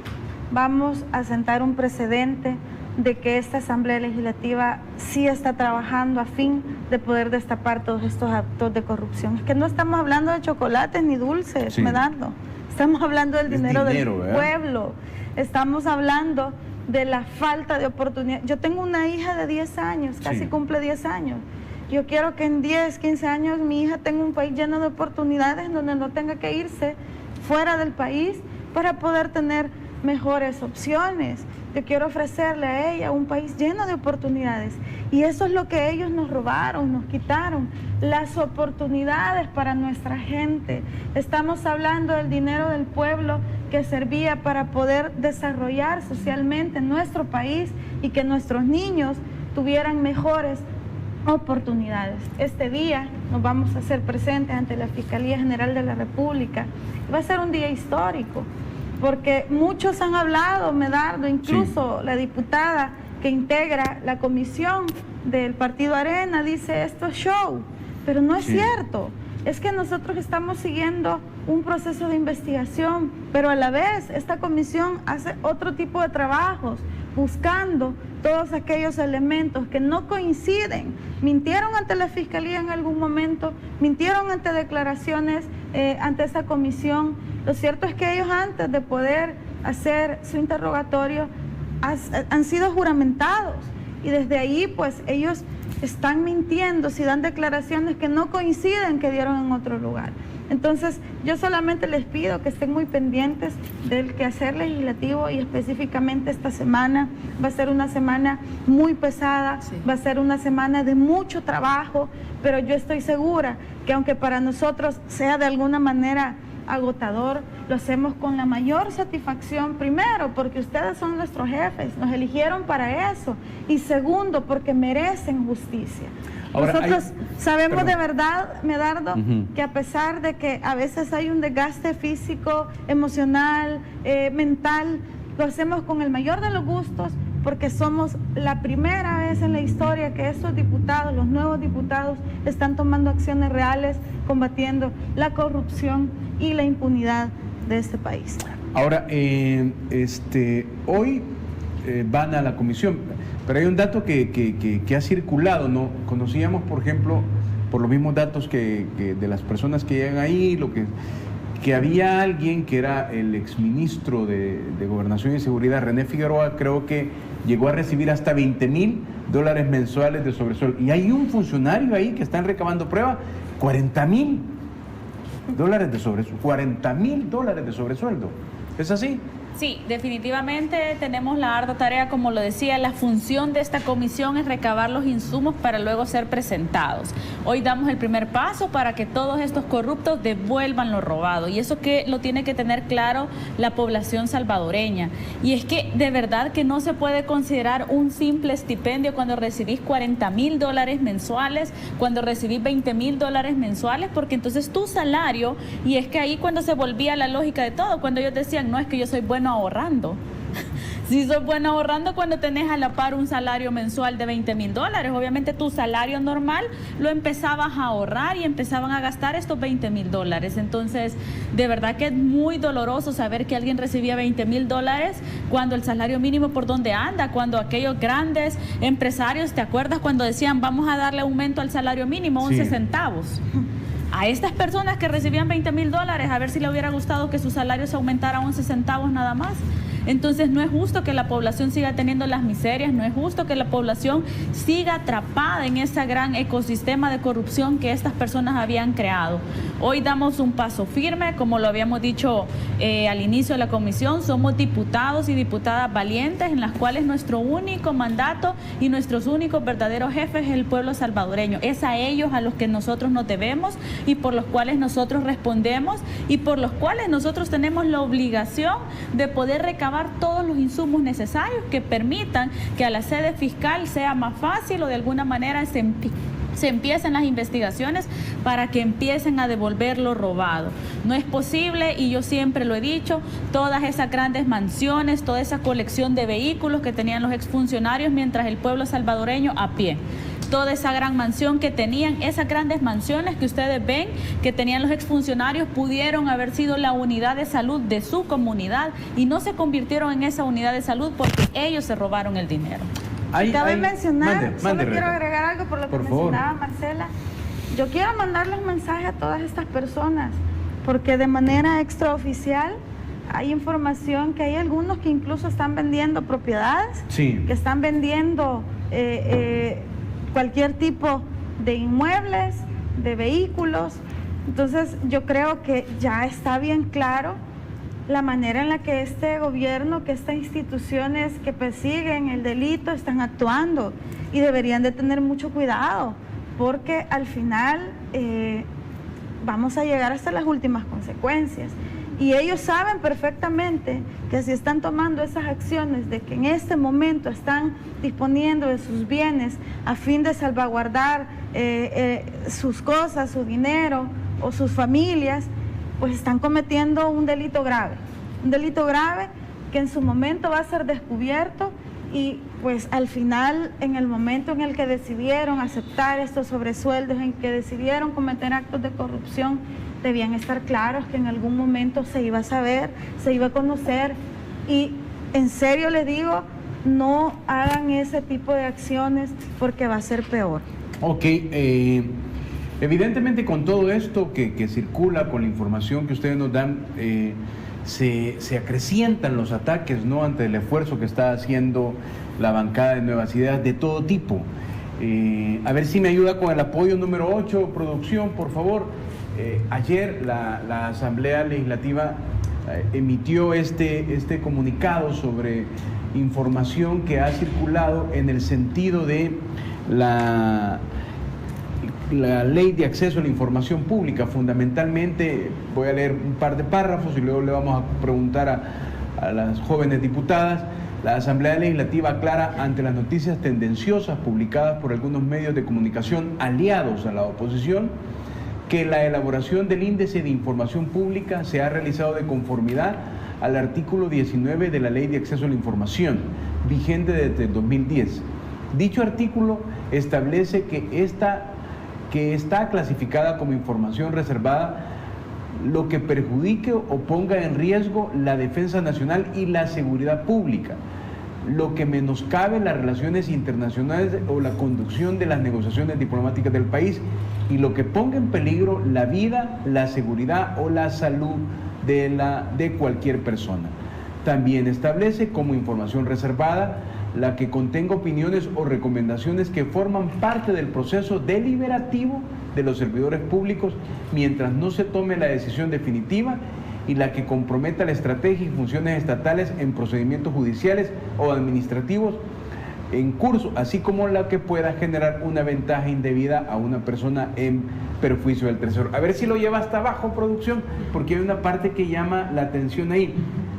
Vamos a sentar un precedente de que esta Asamblea Legislativa sí está trabajando a fin de poder destapar todos estos actos de corrupción. Es que no estamos hablando de chocolates ni dulces, sí, Medardo. Estamos hablando del dinero del pueblo. Estamos hablando de la falta de oportunidad. Yo tengo una hija de 10 años, casi cumple 10 años. Yo quiero que en 10, 15 años mi hija tenga un país lleno de oportunidades donde no tenga que irse fuera del país para poder tener mejores opciones. Yo quiero ofrecerle a ella un país lleno de oportunidades, y eso es lo que ellos nos robaron, nos quitaron las oportunidades para nuestra gente. Estamos hablando del dinero del pueblo que servía para poder desarrollar socialmente nuestro país y que nuestros niños tuvieran mejores oportunidades. Este día nos vamos a hacer presentes ante la Fiscalía General de la República. Va a ser un día histórico, porque muchos han hablado, Medardo, incluso la diputada que integra la comisión del Partido Arena dice esto es show, pero no es cierto. Es que nosotros estamos siguiendo un proceso de investigación, pero a la vez esta comisión hace otro tipo de trabajos, buscando todos aquellos elementos que no coinciden. Mintieron ante la Fiscalía en algún momento, mintieron ante declaraciones ante esa comisión. Lo cierto es que ellos, antes de poder hacer su interrogatorio, han sido juramentados, y desde ahí pues ellos están mintiendo si dan declaraciones que no coinciden que dieron en otro lugar. Entonces, yo solamente les pido que estén muy pendientes del quehacer legislativo y específicamente esta semana. Va a ser una semana muy pesada, sí. Va a ser una semana de mucho trabajo, pero yo estoy segura que aunque para nosotros sea de alguna manera agotador, lo hacemos con la mayor satisfacción, primero porque ustedes son nuestros jefes, nos eligieron para eso, y segundo porque merecen justicia. Ahora, nosotros sabemos de verdad, Medardo, que a pesar de que a veces hay un desgaste físico, emocional, mental, lo hacemos con el mayor de los gustos, porque somos la primera vez en la historia que estos diputados, los nuevos diputados, están tomando acciones reales, combatiendo la corrupción y la impunidad de este país. Ahora, hoy van a la comisión, pero hay un dato que ha circulado, ¿no? Conocíamos, por ejemplo, por los mismos datos que de las personas que llegan ahí, que había alguien que era el exministro de Gobernación y Seguridad, René Figueroa, creo que llegó a recibir hasta $20,000 mensuales de sobresueldo. Y hay un funcionario ahí que están recabando prueba, $40,000 de sobresueldo. $40,000 de sobresueldo. ¿Es así? Sí, definitivamente tenemos la ardua tarea, como lo decía, la función de esta comisión es recabar los insumos para luego ser presentados. Hoy damos el primer paso para que todos estos corruptos devuelvan lo robado, y eso que lo tiene que tener claro la población salvadoreña. Y es que de verdad que no se puede considerar un simple estipendio cuando recibís $40,000 mensuales, cuando recibís $20,000 mensuales, porque entonces tu salario, y es que ahí cuando se volvía la lógica de todo, cuando ellos decían, no, es que yo soy bueno ahorrando. Si sos bueno ahorrando cuando tenés a la par un salario mensual de $20,000, obviamente tu salario normal lo empezabas a ahorrar y empezaban a gastar estos $20,000. Entonces, de verdad que es muy doloroso saber que alguien recibía $20,000 cuando el salario mínimo por donde anda, cuando aquellos grandes empresarios, ¿te acuerdas cuando decían vamos a darle aumento al salario mínimo 11 centavos? A estas personas que recibían $20,000, a ver si le hubiera gustado que su salario se aumentara 11 centavos nada más. Entonces no es justo que la población siga teniendo las miserias, no es justo que la población siga atrapada en ese gran ecosistema de corrupción que estas personas habían creado. Hoy damos un paso firme, como lo habíamos dicho al inicio de la comisión, somos diputados y diputadas valientes en las cuales nuestro único mandato y nuestros únicos verdaderos jefes es el pueblo salvadoreño. Es a ellos a los que nosotros nos debemos y por los cuales nosotros respondemos y por los cuales nosotros tenemos la obligación de poder recabar todos los insumos necesarios que permitan que a la sede fiscal sea más fácil o de alguna manera se empiecen las investigaciones para que empiecen a devolver lo robado. No es posible, y yo siempre lo he dicho, todas esas grandes mansiones, toda esa colección de vehículos que tenían los exfuncionarios mientras el pueblo salvadoreño a pie. Toda esa gran mansión que tenían, esas grandes mansiones que ustedes ven que tenían los exfuncionarios pudieron haber sido la unidad de salud de su comunidad y no se convirtieron en esa unidad de salud porque ellos se robaron el dinero. Cabe mencionar, solo quiero agregar algo por lo que mencionaba Marcela. Yo quiero mandarles un mensaje a todas estas personas porque de manera extraoficial hay información que hay algunos que incluso están vendiendo propiedades, que están vendiendo cualquier tipo de inmuebles, de vehículos. Entonces yo creo que ya está bien claro la manera en la que este gobierno, que estas instituciones que persiguen el delito están actuando y deberían de tener mucho cuidado porque al final vamos a llegar hasta las últimas consecuencias. Y ellos saben perfectamente que si están tomando esas acciones de que en este momento están disponiendo de sus bienes a fin de salvaguardar sus cosas, su dinero o sus familias, pues están cometiendo un delito grave que en su momento va a ser descubierto y pues al final, en el momento en el que decidieron aceptar estos sobresueldos, en que decidieron cometer actos de corrupción, debían estar claros que en algún momento se iba a saber, se iba a conocer y en serio les digo, no hagan ese tipo de acciones porque va a ser peor. Ok, evidentemente con todo esto que circula, con la información que ustedes nos dan, se acrecientan los ataques, ¿no?, ante el esfuerzo que está haciendo la bancada de Nuevas Ideas de todo tipo. A ver si me ayuda con el apoyo número 8, producción, por favor. Ayer la Asamblea Legislativa emitió este comunicado sobre información que ha circulado en el sentido de la Ley de Acceso a la Información Pública. Fundamentalmente, voy a leer un par de párrafos y luego le vamos a preguntar a las jóvenes diputadas. La Asamblea Legislativa aclara ante las noticias tendenciosas publicadas por algunos medios de comunicación aliados a la oposición que la elaboración del Índice de Información Pública se ha realizado de conformidad al artículo 19 de la Ley de Acceso a la Información, vigente desde 2010. Dicho artículo establece que está clasificada como información reservada lo que perjudique o ponga en riesgo la defensa nacional y la seguridad pública, lo que menoscabe las relaciones internacionales o la conducción de las negociaciones diplomáticas del país y lo que ponga en peligro la vida, la seguridad o la salud de cualquier persona. También establece como información reservada la que contenga opiniones o recomendaciones que forman parte del proceso deliberativo de los servidores públicos mientras no se tome la decisión definitiva y la que comprometa la estrategia y funciones estatales en procedimientos judiciales o administrativos en curso, así como la que pueda generar una ventaja indebida a una persona en perjuicio del tercero. A ver si lo lleva hasta abajo, producción, porque hay una parte que llama la atención ahí.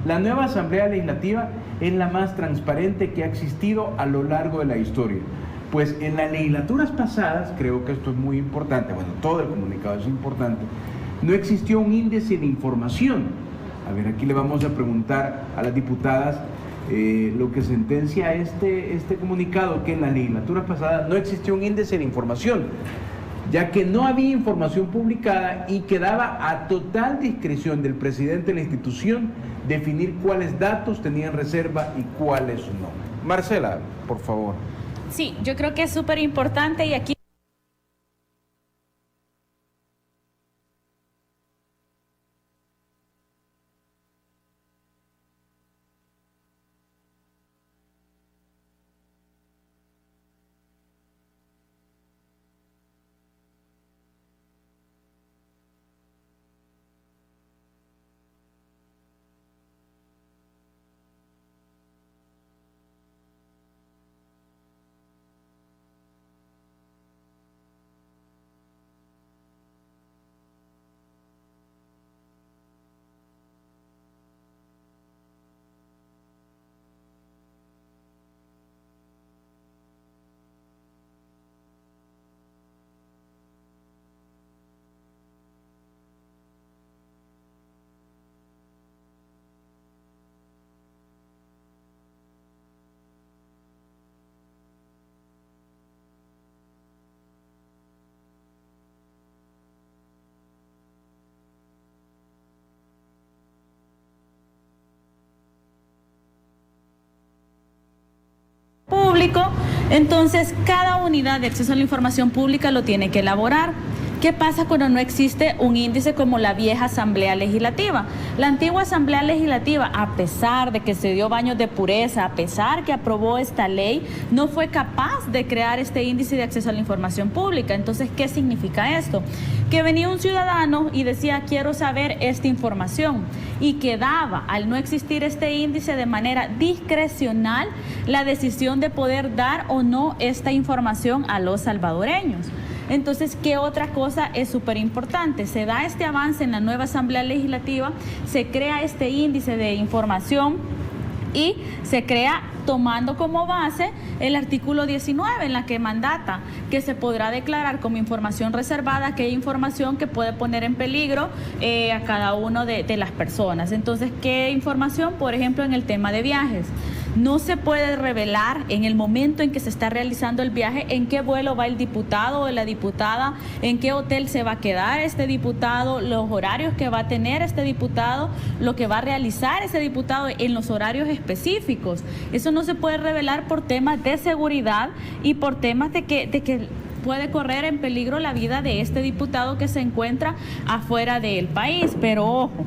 La nueva Asamblea Legislativa es la más transparente que ha existido a lo largo de la historia. Pues en las legislaturas pasadas, creo que esto es muy importante, bueno, todo el comunicado es importante, no existió un índice de información. A ver, aquí le vamos a preguntar a las diputadas lo que sentencia este comunicado, que en la legislatura pasada no existió un índice de información, ya que no había información publicada y quedaba a total discreción del presidente de la institución definir cuáles datos tenían reserva y cuáles no. Marcela, por favor. Sí, yo creo que es súper importante y aquí público, entonces cada unidad de acceso a la información pública lo tiene que elaborar. ¿Qué pasa cuando no existe un índice como la vieja Asamblea Legislativa? La antigua Asamblea Legislativa, a pesar de que se dio baños de pureza, a pesar que aprobó esta ley, no fue capaz de crear este índice de acceso a la información pública. Entonces, ¿qué significa esto? Que venía un ciudadano y decía, quiero saber esta información, y quedaba, al no existir este índice, de manera discrecional la decisión de poder dar o no esta información a los salvadoreños. Entonces, ¿qué otra cosa es súper importante? Se da este avance en la nueva Asamblea Legislativa, se crea este índice de información y se crea tomando como base el artículo 19 en la que mandata que se podrá declarar como información reservada aquella información que puede poner en peligro a cada uno de las personas. Entonces, ¿qué información? Por ejemplo, en el tema de viajes. No se puede revelar en el momento en que se está realizando el viaje en qué vuelo va el diputado o la diputada, en qué hotel se va a quedar este diputado, los horarios que va a tener este diputado, lo que va a realizar ese diputado en los horarios específicos. Eso no se puede revelar por temas de seguridad y por temas de que puede correr en peligro la vida de este diputado que se encuentra afuera del país. Pero ojo,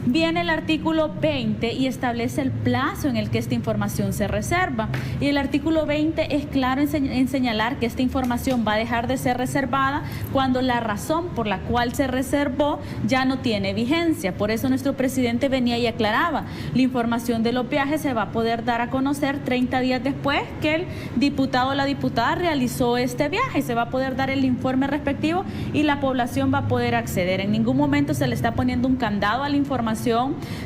Viene el artículo 20 y establece el plazo en el que esta información se reserva. Y el artículo 20 es claro en señalar que esta información va a dejar de ser reservada cuando la razón por la cual se reservó ya no tiene vigencia. Por eso nuestro presidente venía y aclaraba, la información de los viajes se va a poder dar a conocer 30 días después que el diputado o la diputada realizó este viaje, y se va a poder dar el informe respectivo y la población va a poder acceder. En ningún momento se le está poniendo un candado a la información.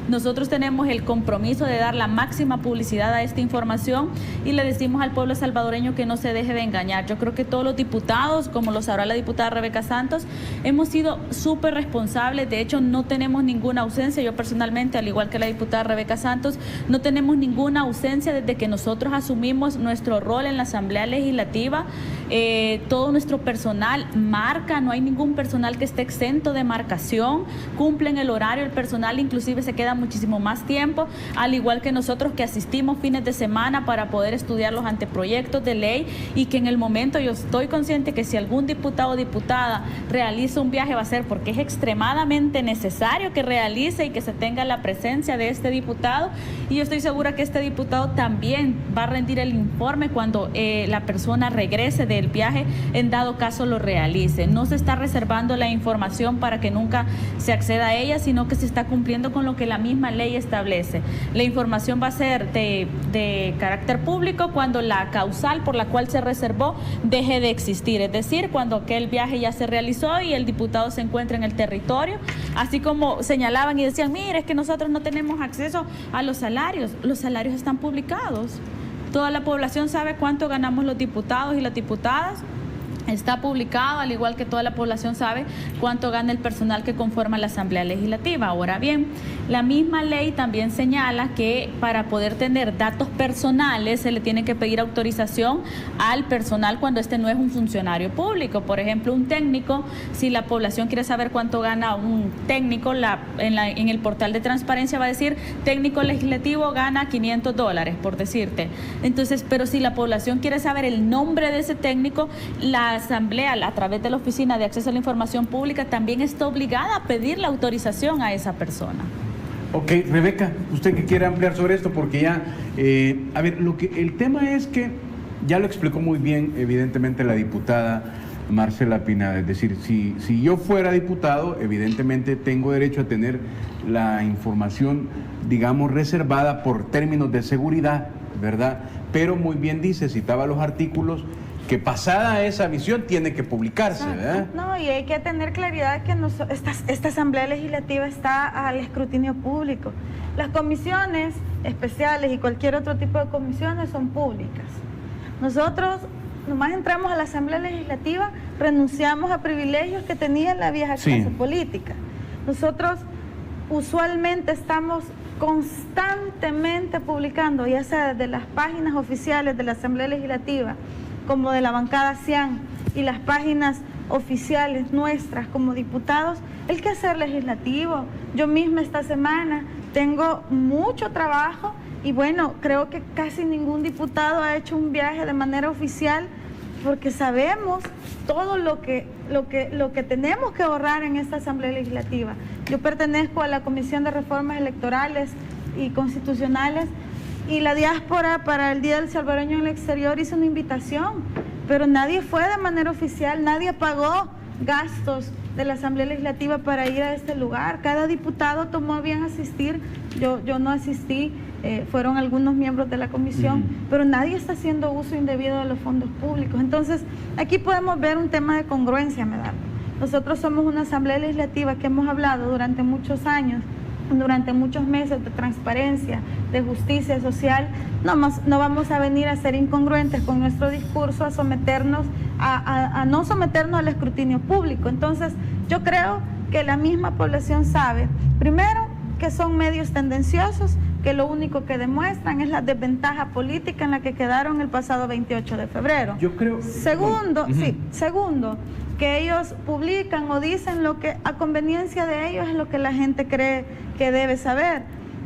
Nosotros tenemos el compromiso de dar la máxima publicidad a esta información y le decimos al pueblo salvadoreño que no se deje de engañar. Yo creo que todos los diputados, como lo sabrá la diputada Rebeca Santos, hemos sido súper responsables. De hecho, no tenemos ninguna ausencia. Yo personalmente, al igual que la diputada Rebeca Santos, no tenemos ninguna ausencia desde que nosotros asumimos nuestro rol en la Asamblea Legislativa. Todo nuestro personal marca, no hay ningún personal que esté exento de marcación, cumplen el horario, el personal inclusive se queda muchísimo más tiempo, al igual que nosotros que asistimos fines de semana para poder estudiar los anteproyectos de ley, y que en el momento yo estoy consciente que si algún diputado o diputada realiza un viaje va a ser porque es extremadamente necesario que realice y que se tenga la presencia de este diputado, y yo estoy segura que este diputado también va a rendir el informe cuando la persona regrese del viaje, en dado caso lo realice. No se está reservando la información para que nunca se acceda a ella, sino que se está cumpliendo con lo que la misma ley establece. La información va a ser de carácter público cuando la causal por la cual se reservó deje de existir, es decir, cuando aquel viaje ya se realizó y el diputado se encuentra en el territorio, así como señalaban y decían, mire, es que nosotros no tenemos acceso a los salarios están publicados. Toda la población sabe cuánto ganamos los diputados y las diputadas. Está publicado, al igual que toda la población sabe cuánto gana el personal que conforma la Asamblea Legislativa. Ahora bien, la misma ley también señala que para poder tener datos personales se le tiene que pedir autorización al personal cuando este no es un funcionario público. Por ejemplo, un técnico, si la población quiere saber cuánto gana un técnico, en el portal de transparencia va a decir técnico legislativo gana $500, por decirte. Entonces, pero si la población quiere saber el nombre de ese técnico, la Asamblea, a través de la Oficina de Acceso a la Información Pública, también está obligada a pedir la autorización a esa persona. Ok, Rebeca, usted que quiere ampliar sobre esto, porque ya, a ver, el tema es que ya lo explicó muy bien, evidentemente, la diputada Marcela Pineda. Es decir, si yo fuera diputado, evidentemente tengo derecho a tener la información, digamos, reservada por términos de seguridad, ¿verdad? Pero muy bien dice, citaba los artículos, que pasada esa misión tiene que publicarse, ¿verdad? No, y hay que tener claridad que esta Asamblea Legislativa está al escrutinio público. Las comisiones especiales y cualquier otro tipo de comisiones son públicas. Nosotros nomás entramos a la Asamblea Legislativa, renunciamos a privilegios que tenía la vieja clase política. Nosotros usualmente estamos constantemente publicando, ya sea desde las páginas oficiales de la Asamblea Legislativa, como de la bancada CIAN, y las páginas oficiales nuestras como diputados, el quehacer legislativo. Yo misma esta semana tengo mucho trabajo y bueno, creo que casi ningún diputado ha hecho un viaje de manera oficial, porque sabemos todo lo que tenemos que ahorrar en esta Asamblea Legislativa. Yo pertenezco a la Comisión de Reformas Electorales y Constitucionales, y la diáspora para el Día del Salvadoreño en el Exterior hizo una invitación, pero nadie fue de manera oficial, nadie pagó gastos de la Asamblea Legislativa para ir a este lugar. Cada diputado tomó a bien asistir, yo no asistí, fueron algunos miembros de la comisión, pero nadie está haciendo uso indebido de los fondos públicos. Entonces, aquí podemos ver un tema de congruencia, Medardo. Nosotros somos una Asamblea Legislativa que hemos hablado durante muchos años, durante muchos meses, de transparencia, de justicia social. No vamos a venir a ser incongruentes con nuestro discurso, a someternos, a no someternos al escrutinio público. Entonces, yo creo que la misma población sabe, primero, que son medios tendenciosos, que lo único que demuestran es la desventaja política en la que quedaron el pasado 28 de febrero. Yo creo... Segundo, segundo, que ellos publican o dicen lo que a conveniencia de ellos es lo que la gente cree que debe saber.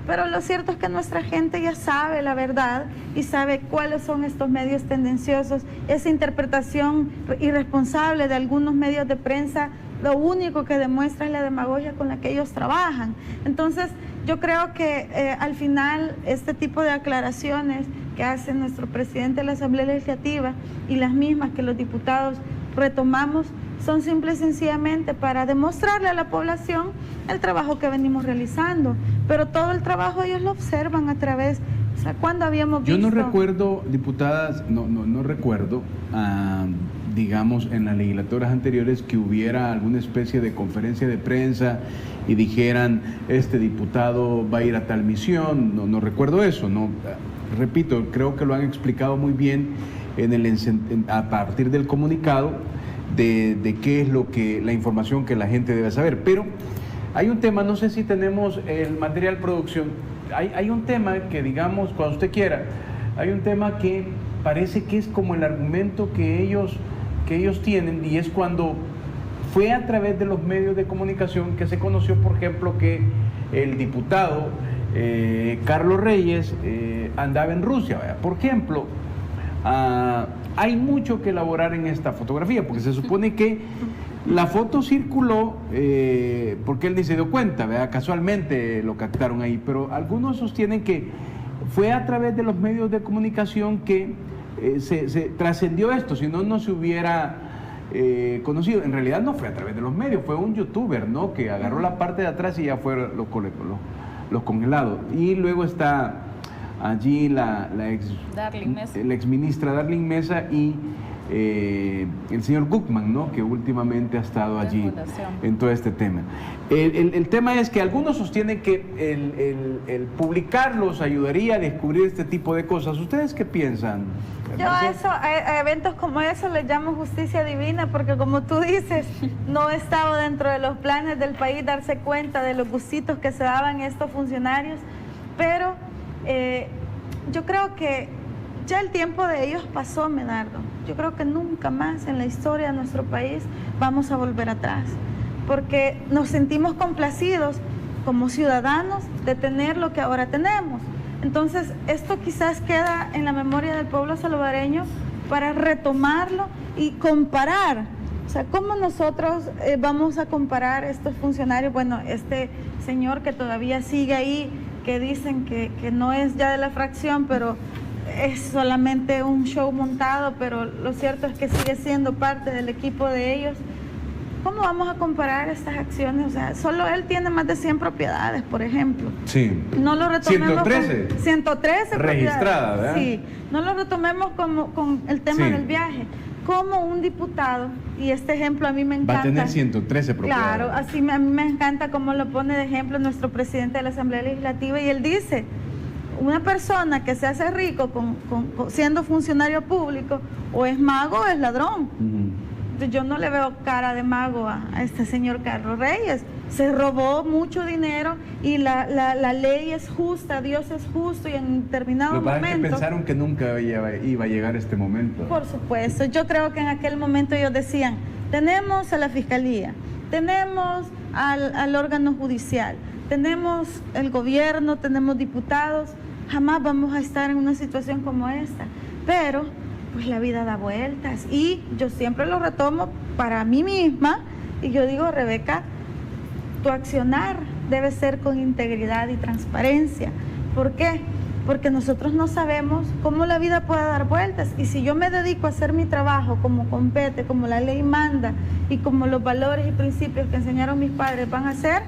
Pero lo cierto es que nuestra gente ya sabe la verdad y sabe cuáles son estos medios tendenciosos. Esa interpretación irresponsable de algunos medios de prensa lo único que demuestra es la demagogia con la que ellos trabajan. Entonces, yo creo que al final este tipo de aclaraciones que hace nuestro presidente de la Asamblea Legislativa y las mismas que los diputados retomamos son simple y sencillamente para demostrarle a la población el trabajo que venimos realizando, pero todo el trabajo ellos lo observan a través, o sea, ¿cuándo habíamos visto? Yo no recuerdo, diputadas, no recuerdo, digamos, en las legislaturas anteriores que hubiera alguna especie de conferencia de prensa y dijeran, este diputado va a ir a tal misión, no recuerdo eso, no, repito, creo que lo han explicado muy bien a partir del comunicado de qué es la información que la gente debe saber. Pero hay un tema, no sé si tenemos el material producción, hay un tema que, digamos, cuando usted quiera, hay un tema que parece que es como el argumento que ellos tienen, y es cuando fue a través de los medios de comunicación que se conoció, por ejemplo, que el diputado Carlos Reyes andaba en Rusia, ¿verdad? Por ejemplo, hay mucho que elaborar en esta fotografía, porque se supone que la foto circuló porque él ni se dio cuenta, ¿verdad? Casualmente lo captaron ahí, pero algunos sostienen que fue a través de los medios de comunicación que se trascendió esto, si no, no se hubiera conocido. En realidad no fue a través de los medios, fue un youtuber, ¿no?, que agarró la parte de atrás y ya fue los congelados. Y luego está allí la ex ministra Darling Mesa y el señor Guzmán, ¿no?, que últimamente ha estado allí en todo este tema. El tema es que algunos sostienen que el publicarlos ayudaría a descubrir este tipo de cosas. ¿Ustedes qué piensan? Yo a eventos como eso les llamo justicia divina, porque como tú dices, no estaba dentro de los planes del país darse cuenta de los gustitos que se daban estos funcionarios, pero yo creo que ya el tiempo de ellos pasó, Medardo. Yo creo que nunca más en la historia de nuestro país vamos a volver atrás, porque nos sentimos complacidos como ciudadanos de tener lo que ahora tenemos. Entonces, esto quizás queda en la memoria del pueblo salvadoreño para retomarlo y comparar. O sea, ¿cómo nosotros vamos a comparar estos funcionarios? Bueno, este señor que todavía sigue ahí, que dicen que no es ya de la fracción, pero es solamente un show montado, pero lo cierto es que sigue siendo parte del equipo de ellos. ¿Cómo vamos a comparar estas acciones? O sea, solo él tiene más de 100 propiedades, por ejemplo. Sí. No lo retomemos 113. 113 registradas, ¿verdad? Sí. No lo retomemos con el tema del viaje. Como un diputado, y este ejemplo a mí me encanta. Va a tener 113 propiedades. Claro, así a mí me encanta cómo lo pone de ejemplo nuestro presidente de la Asamblea Legislativa, y él dice, una persona que se hace rico siendo funcionario público, o es mago o es ladrón. Yo no le veo cara de mago a este señor Carlos Reyes. Se robó mucho dinero y la ley es justa, Dios es justo, y en determinado momento... que pensaron que nunca iba a llegar este momento. Por supuesto, yo creo que en aquel momento ellos decían, tenemos a la Fiscalía, tenemos al órgano judicial, tenemos el gobierno, tenemos diputados, jamás vamos a estar en una situación como esta. Pero pues la vida da vueltas, y yo siempre lo retomo para mí misma, y yo digo, Rebeca, tu accionar debe ser con integridad y transparencia. ¿Por qué? Porque nosotros no sabemos cómo la vida puede dar vueltas, y si yo me dedico a hacer mi trabajo como compete, como la ley manda, y como los valores y principios que enseñaron mis padres van a ser,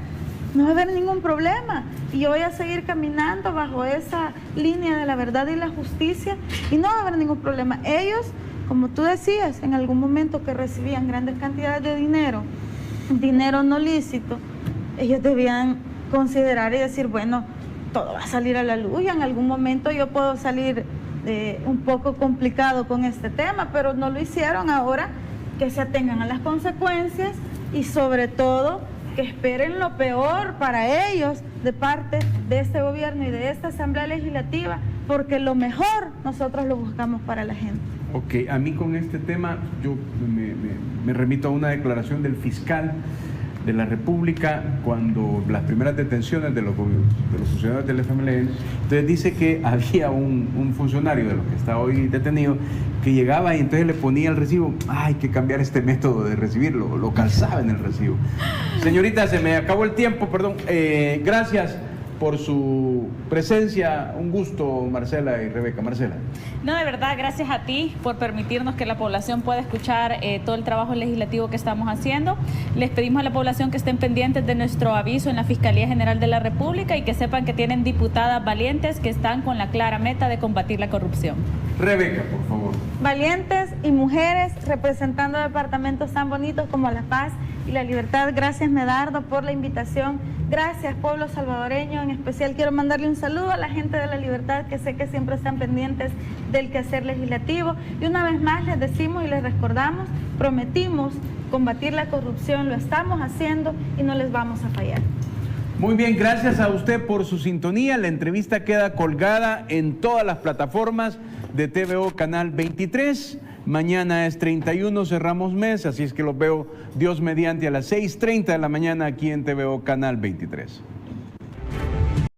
no va a haber ningún problema, y yo voy a seguir caminando bajo esa línea de la verdad y la justicia, y no va a haber ningún problema. Ellos, como tú decías, en algún momento que recibían grandes cantidades de dinero no lícito, ellos debían considerar y decir, bueno, todo va a salir a la luz, y en algún momento yo puedo salir un poco complicado con este tema, pero no lo hicieron. Ahora que se atengan a las consecuencias, y sobre todo que esperen lo peor para ellos de parte de este gobierno y de esta Asamblea Legislativa, porque lo mejor nosotros lo buscamos para la gente. Ok, a mí con este tema yo me remito a una declaración del fiscal de la República cuando las primeras detenciones de los funcionarios del FMLN. Entonces dice que había un funcionario de los que está hoy detenido que llegaba y entonces le ponía el recibo. Hay que cambiar este método de recibirlo, lo calzaba en el recibo. Señorita, se me acabó el tiempo, perdón. Gracias por su presencia. Un gusto, Marcela y Rebeca. Marcela. No, de verdad, gracias a ti por permitirnos que la población pueda escuchar todo el trabajo legislativo que estamos haciendo. Les pedimos a la población que estén pendientes de nuestro aviso en la Fiscalía General de la República y que sepan que tienen diputadas valientes que están con la clara meta de combatir la corrupción. Rebeca, por favor. Valientes y mujeres representando departamentos tan bonitos como La Paz y La Libertad. Gracias, Medardo, por la invitación. Gracias, pueblo salvadoreño. En especial quiero mandarle un saludo a la gente de La Libertad, que sé que siempre están pendientes del quehacer legislativo. Y una vez más les decimos y les recordamos, prometimos combatir la corrupción, lo estamos haciendo y no les vamos a fallar. Muy bien, gracias a usted por su sintonía. La entrevista queda colgada en todas las plataformas de TVO Canal 23. Mañana es 31, cerramos mes, así es que los veo Dios mediante a las 6:30 de la mañana aquí en TVO Canal 23.